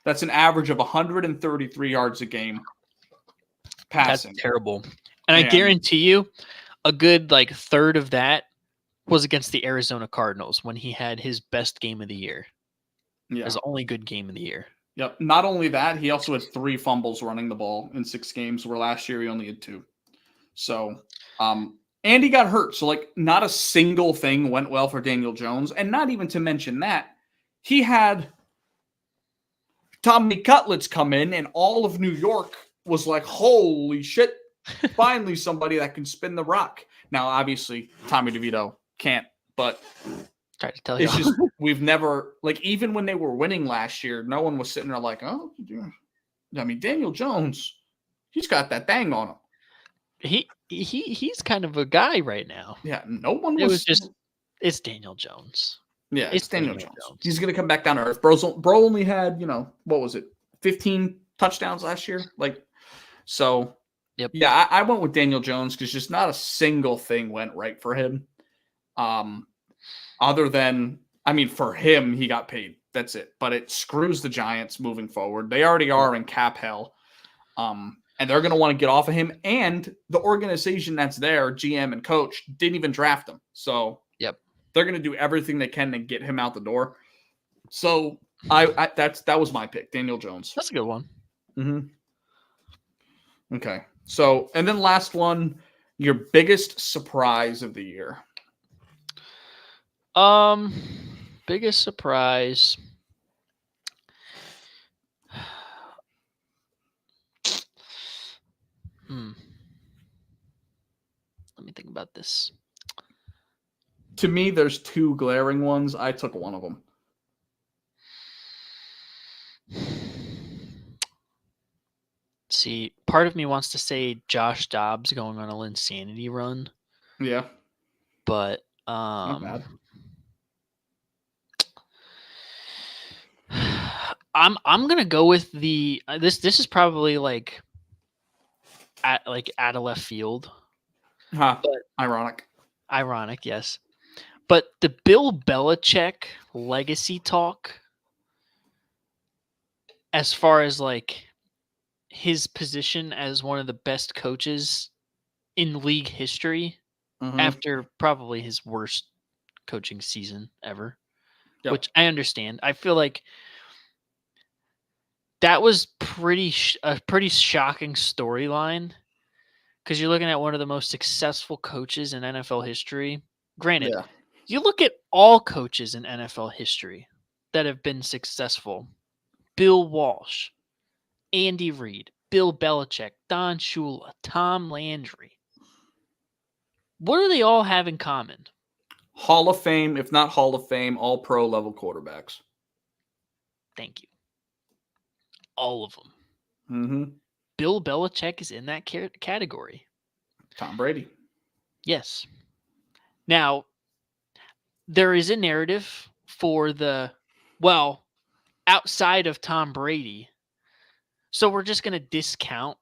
That's an average of 133 yards a game passing. That's terrible. And I guarantee you a good third of that was against the Arizona Cardinals when he had his best game of the year. Yeah. His only good game of the year. Yep. Not only that, he also had 3 fumbles running the ball in 6 games, where last year he only had 2. So, and he got hurt. So, not a single thing went well for Daniel Jones. And not even to mention that, he had Tommy Cutlets come in, and all of New York was like, holy shit, finally somebody that can spin the rock. Now, obviously, Tommy DeVito can't, but try to tell you. it's just, we've never, even when they were winning last year, no one was sitting there like, oh, I mean, Daniel Jones, he's got that thing on him. He's kind of a guy right now. Yeah, no one was. It was just, it's Daniel Jones. Yeah, it's Daniel Jones. He's going to come back down to earth. Bro only had, what was it, 15 touchdowns last year? So, yep. Yeah, I went with Daniel Jones because just not a single thing went right for him. Other than, for him, he got paid. That's it. But it screws the Giants moving forward. They already are in cap hell. And they're going to want to get off of him. And the organization that's there, GM and coach, didn't even draft him. So, yep, they're going to do everything they can to get him out the door. So, that was my pick, Daniel Jones. That's a good one. Mm-hmm. Okay. So, and then last one, your biggest surprise of the year. Biggest surprise. Let me think about this. To me, there's 2 glaring ones. I took one of them. See, part of me wants to say Josh Dobbs going on a Linsanity run. Yeah. But not bad. I'm gonna go with the this is probably out of left field. Huh. But ironic, yes. But the Bill Belichick legacy talk, as far as his position as one of the best coaches in league history, after probably his worst coaching season ever, Yep. which I understand. I feel like that was a pretty shocking storyline because you're looking at one of the most successful coaches in NFL history. Granted, Yeah. you look at all coaches in NFL history that have been successful. Bill Walsh, Andy Reid, Bill Belichick, Don Shula, Tom Landry. What do they all have in common? Hall of Fame, if not Hall of Fame, all pro level quarterbacks. Thank you. All of them. Mm-hmm. Bill Belichick is in that category. Tom Brady. Yes. Now, there is a narrative for outside of Tom Brady. So we're just going to discount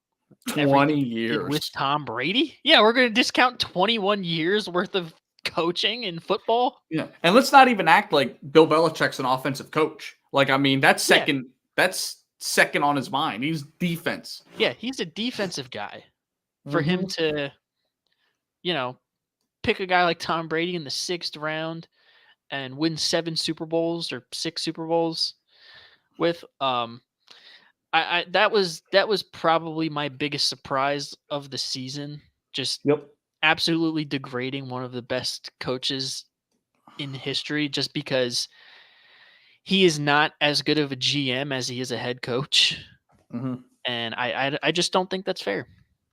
20 years with Tom Brady? Yeah, we're going to discount 21 years worth of coaching in football. Yeah. And let's not even act like Bill Belichick's an offensive coach. Like, I mean, that's second. That's second on his mind. He's defense. Yeah, he's a defensive guy. For him to, pick a guy like Tom Brady in the 6th round and win 7 Super Bowls or 6 Super Bowls with, that was probably my biggest surprise of the season. Just absolutely degrading one of the best coaches in history just because he is not as good of a GM as he is a head coach. Mm-hmm. And I just don't think that's fair.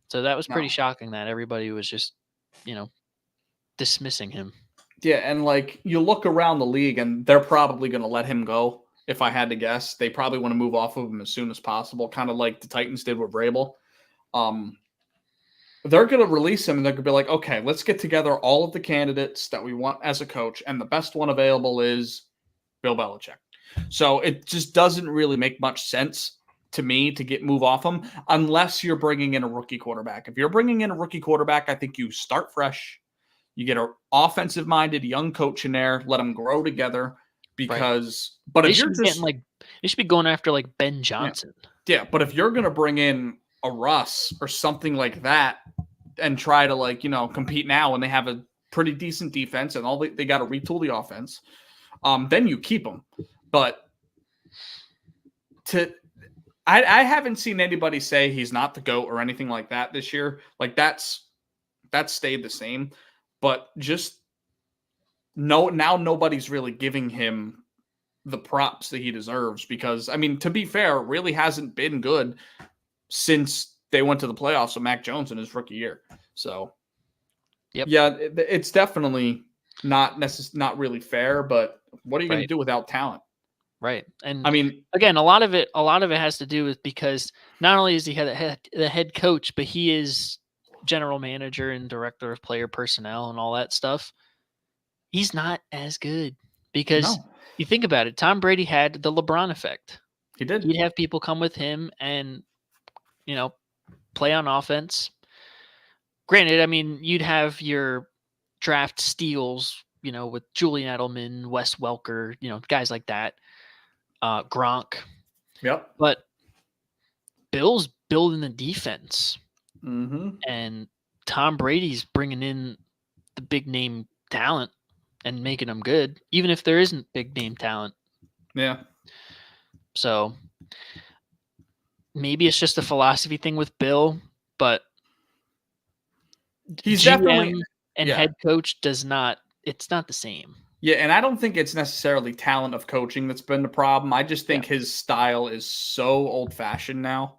So that was pretty shocking that everybody was just, dismissing him. Yeah, and like you look around the league and they're probably going to let him go. If I had to guess, they probably want to move off of him as soon as possible, kind of like the Titans did with Vrabel. They're going to release him and they're going to be like, okay, let's get together all of the candidates that we want as a coach. And the best one available is Bill Belichick. So it just doesn't really make much sense to me to move off him unless you're bringing in a rookie quarterback. If you're bringing in a rookie quarterback, I think you start fresh. You get an offensive-minded young coach in there, let them grow together. Because, but if you're just they should be going after like Ben Johnson. Yeah, but if you're going to bring in a Russ or something like that and try to compete now and they have a pretty decent defense and they got to retool the offense, then you keep them. But I haven't seen anybody say he's not the GOAT or anything like that this year. Like that's stayed the same. But just now nobody's really giving him the props that he deserves because, I mean, to be fair, it really hasn't been good since they went to the playoffs with Mac Jones in his rookie year. So, yeah, it's definitely not really fair, but what are you going to do without talent? Right. And I mean, again, a lot of it has to do with because not only is he the head coach, but he is general manager and director of player personnel and all that stuff. He's not as good because you think about it. Tom Brady had the LeBron effect. He did. You'd have people come with him and, play on offense. Granted, I mean, you'd have your draft steals, with Julian Edelman, Wes Welker, guys like that. Gronk. Yep. But Bill's building the defense. Mm-hmm. And Tom Brady's bringing in the big name talent and making them good, even if there isn't big name talent. Yeah. So maybe it's just a philosophy thing with Bill, but he's GM definitely head coach it's not the same. Yeah, and I don't think it's necessarily talent of coaching that's been the problem. I just think his style is so old-fashioned now.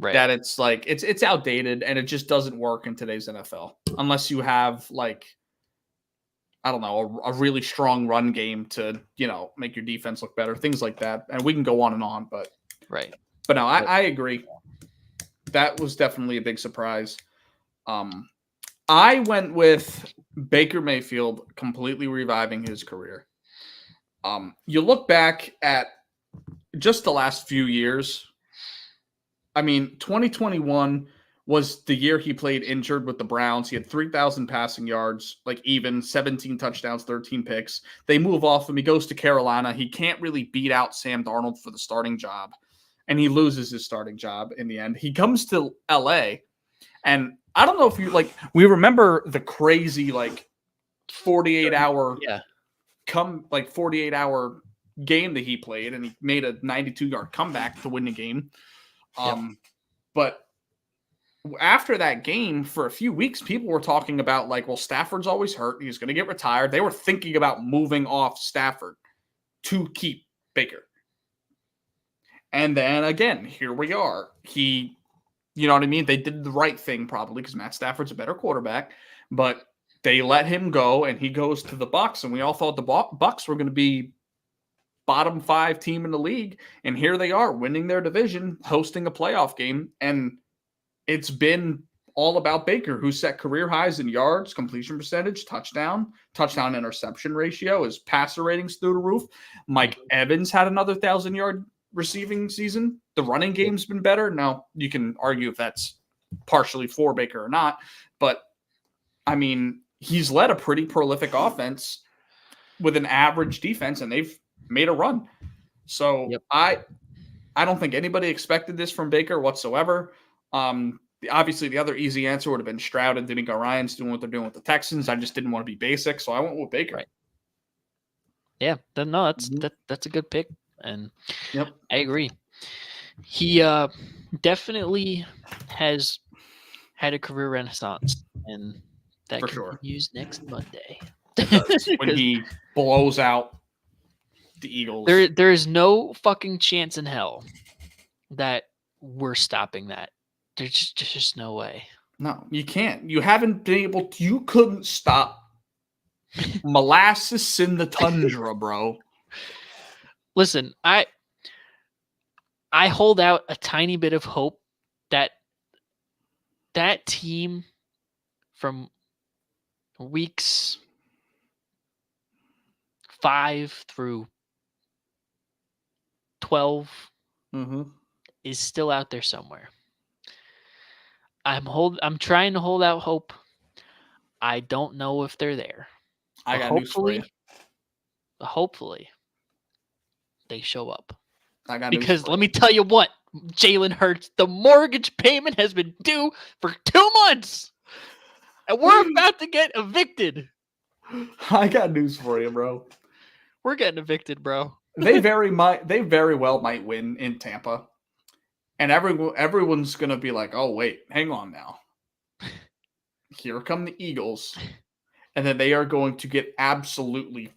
Right. That it's like it's outdated and it just doesn't work in today's NFL unless you have I don't know, a really strong run game to, make your defense look better, things like that. And we can go on and on, but But no, I agree. That was definitely a big surprise. I went with Baker Mayfield completely reviving his career. You look back at just the last few years. I mean, 2021 was the year he played injured with the Browns. He had 3,000 passing yards, 17 touchdowns, 13 picks. They move off him. He goes to Carolina. He can't really beat out Sam Darnold for the starting job, and he loses his starting job in the end. He comes to LA, And I don't know if you we remember the crazy 48-hour Yeah. 48-hour game that he played, and he made a 92-yard comeback to win the game. But after that game, for a few weeks, people were talking about well, Stafford's always hurt. He's going to get retired. They were thinking about moving off Stafford to keep Baker. And then again, here we are. You know what I mean? They did the right thing probably because Matt Stafford's a better quarterback, but they let him go and he goes to the Bucs, and we all thought the Bucs were going to be bottom 5 team in the league, and here they are winning their division, hosting a playoff game, and it's been all about Baker, who set career highs in yards, completion percentage, touchdown interception ratio, his passer ratings through the roof. Mike Evans had another 1,000-yard receiving season. The running game's been better. Now, you can argue if that's partially for Baker or not, but I mean, he's led a pretty prolific offense with an average defense, and they've made a run. So I don't think anybody expected this from Baker whatsoever. Obviously, the other easy answer would have been Stroud and D'Amico Ryans doing what they're doing with the Texans. I just didn't want to be basic, so I went with Baker. Right. Yeah, no, that's a good pick, and I agree. He definitely has had a career renaissance, and that continues next Monday. When he blows out the Eagles. There is no fucking chance in hell that we're stopping that. There's just no way. No, you can't. You haven't been able to. You couldn't stop molasses in the tundra, bro. Listen, I hold out a tiny bit of hope that team from weeks 5 through 12 is still out there somewhere. I'm trying to hold out hope. I don't know if they're there. I got news for you. Hopefully, they show up. Because let me tell you what, Jalen Hurts, the mortgage payment has been due for 2 months, and we're about to get evicted. I got news for you, bro. We're getting evicted, bro. They very well might win in Tampa. And everyone's going to be like, oh, wait, hang on now. Here come the Eagles. And then they are going to get absolutely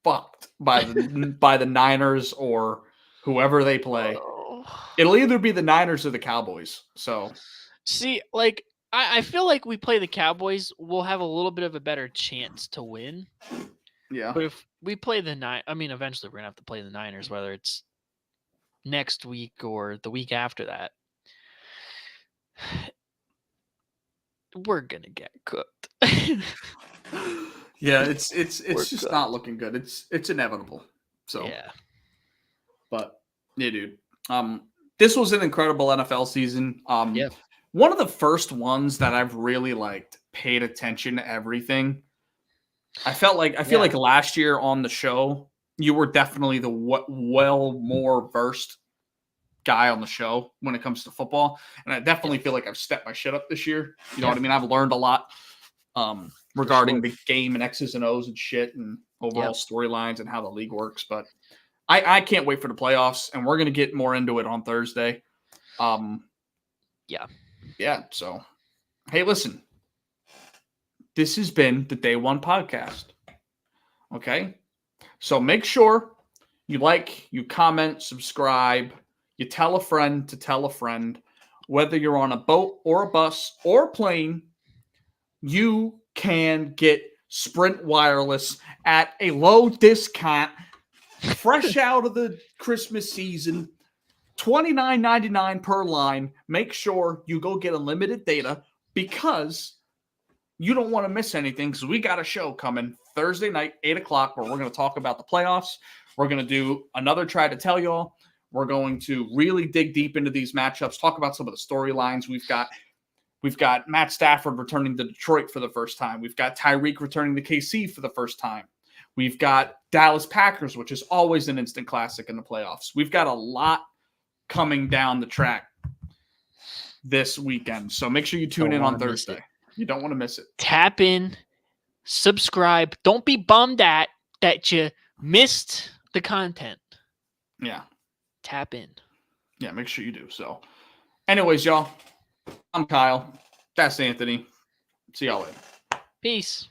fucked by the Niners or whoever they play. It'll either be the Niners or the Cowboys. So, see, I feel like we play the Cowboys, we'll have a little bit of a better chance to win. Yeah. But if we play the eventually we're going to have to play the Niners, whether it's next week or the week after that. We're gonna get cooked. Yeah, it's just not looking good. It's inevitable. So yeah. But yeah, dude. This was an incredible NFL season. One of the first ones that I've really paid attention to everything. I feel like last year on the show, you were definitely the more versed guy on the show when it comes to football. And I definitely feel like I've stepped my shit up this year. You know what I mean? I've learned a lot regarding the game and X's and O's and shit and overall storylines and how the league works. But I can't wait for the playoffs, and we're going to get more into it on Thursday. Yeah. So, hey, listen. This has been the Day One Podcast. Okay? So make sure you you comment, subscribe, you tell a friend to tell a friend. Whether you're on a boat or a bus or a plane, you can get Sprint Wireless at a low discount, fresh out of the Christmas season, $29.99 per line. Make sure you go get unlimited data because you don't want to miss anything, because we got a show coming Thursday night, 8 o'clock, where we're going to talk about the playoffs. We're going to do another try to tell y'all. We're going to really dig deep into these matchups, talk about some of the storylines. We've got Matt Stafford returning to Detroit for the first time. We've got Tyreek returning to KC for the first time. We've got Dallas Packers, which is always an instant classic in the playoffs. We've got a lot coming down the track. this weekend. So make sure you tune Don't in on wanna miss it. Thursday. You don't want to miss it. Tap in, subscribe. Don't be bummed that you missed the content. Yeah. Tap in. Yeah, make sure you do. So, anyways, y'all, I'm Kyle. That's Anthony. See y'all later. Peace.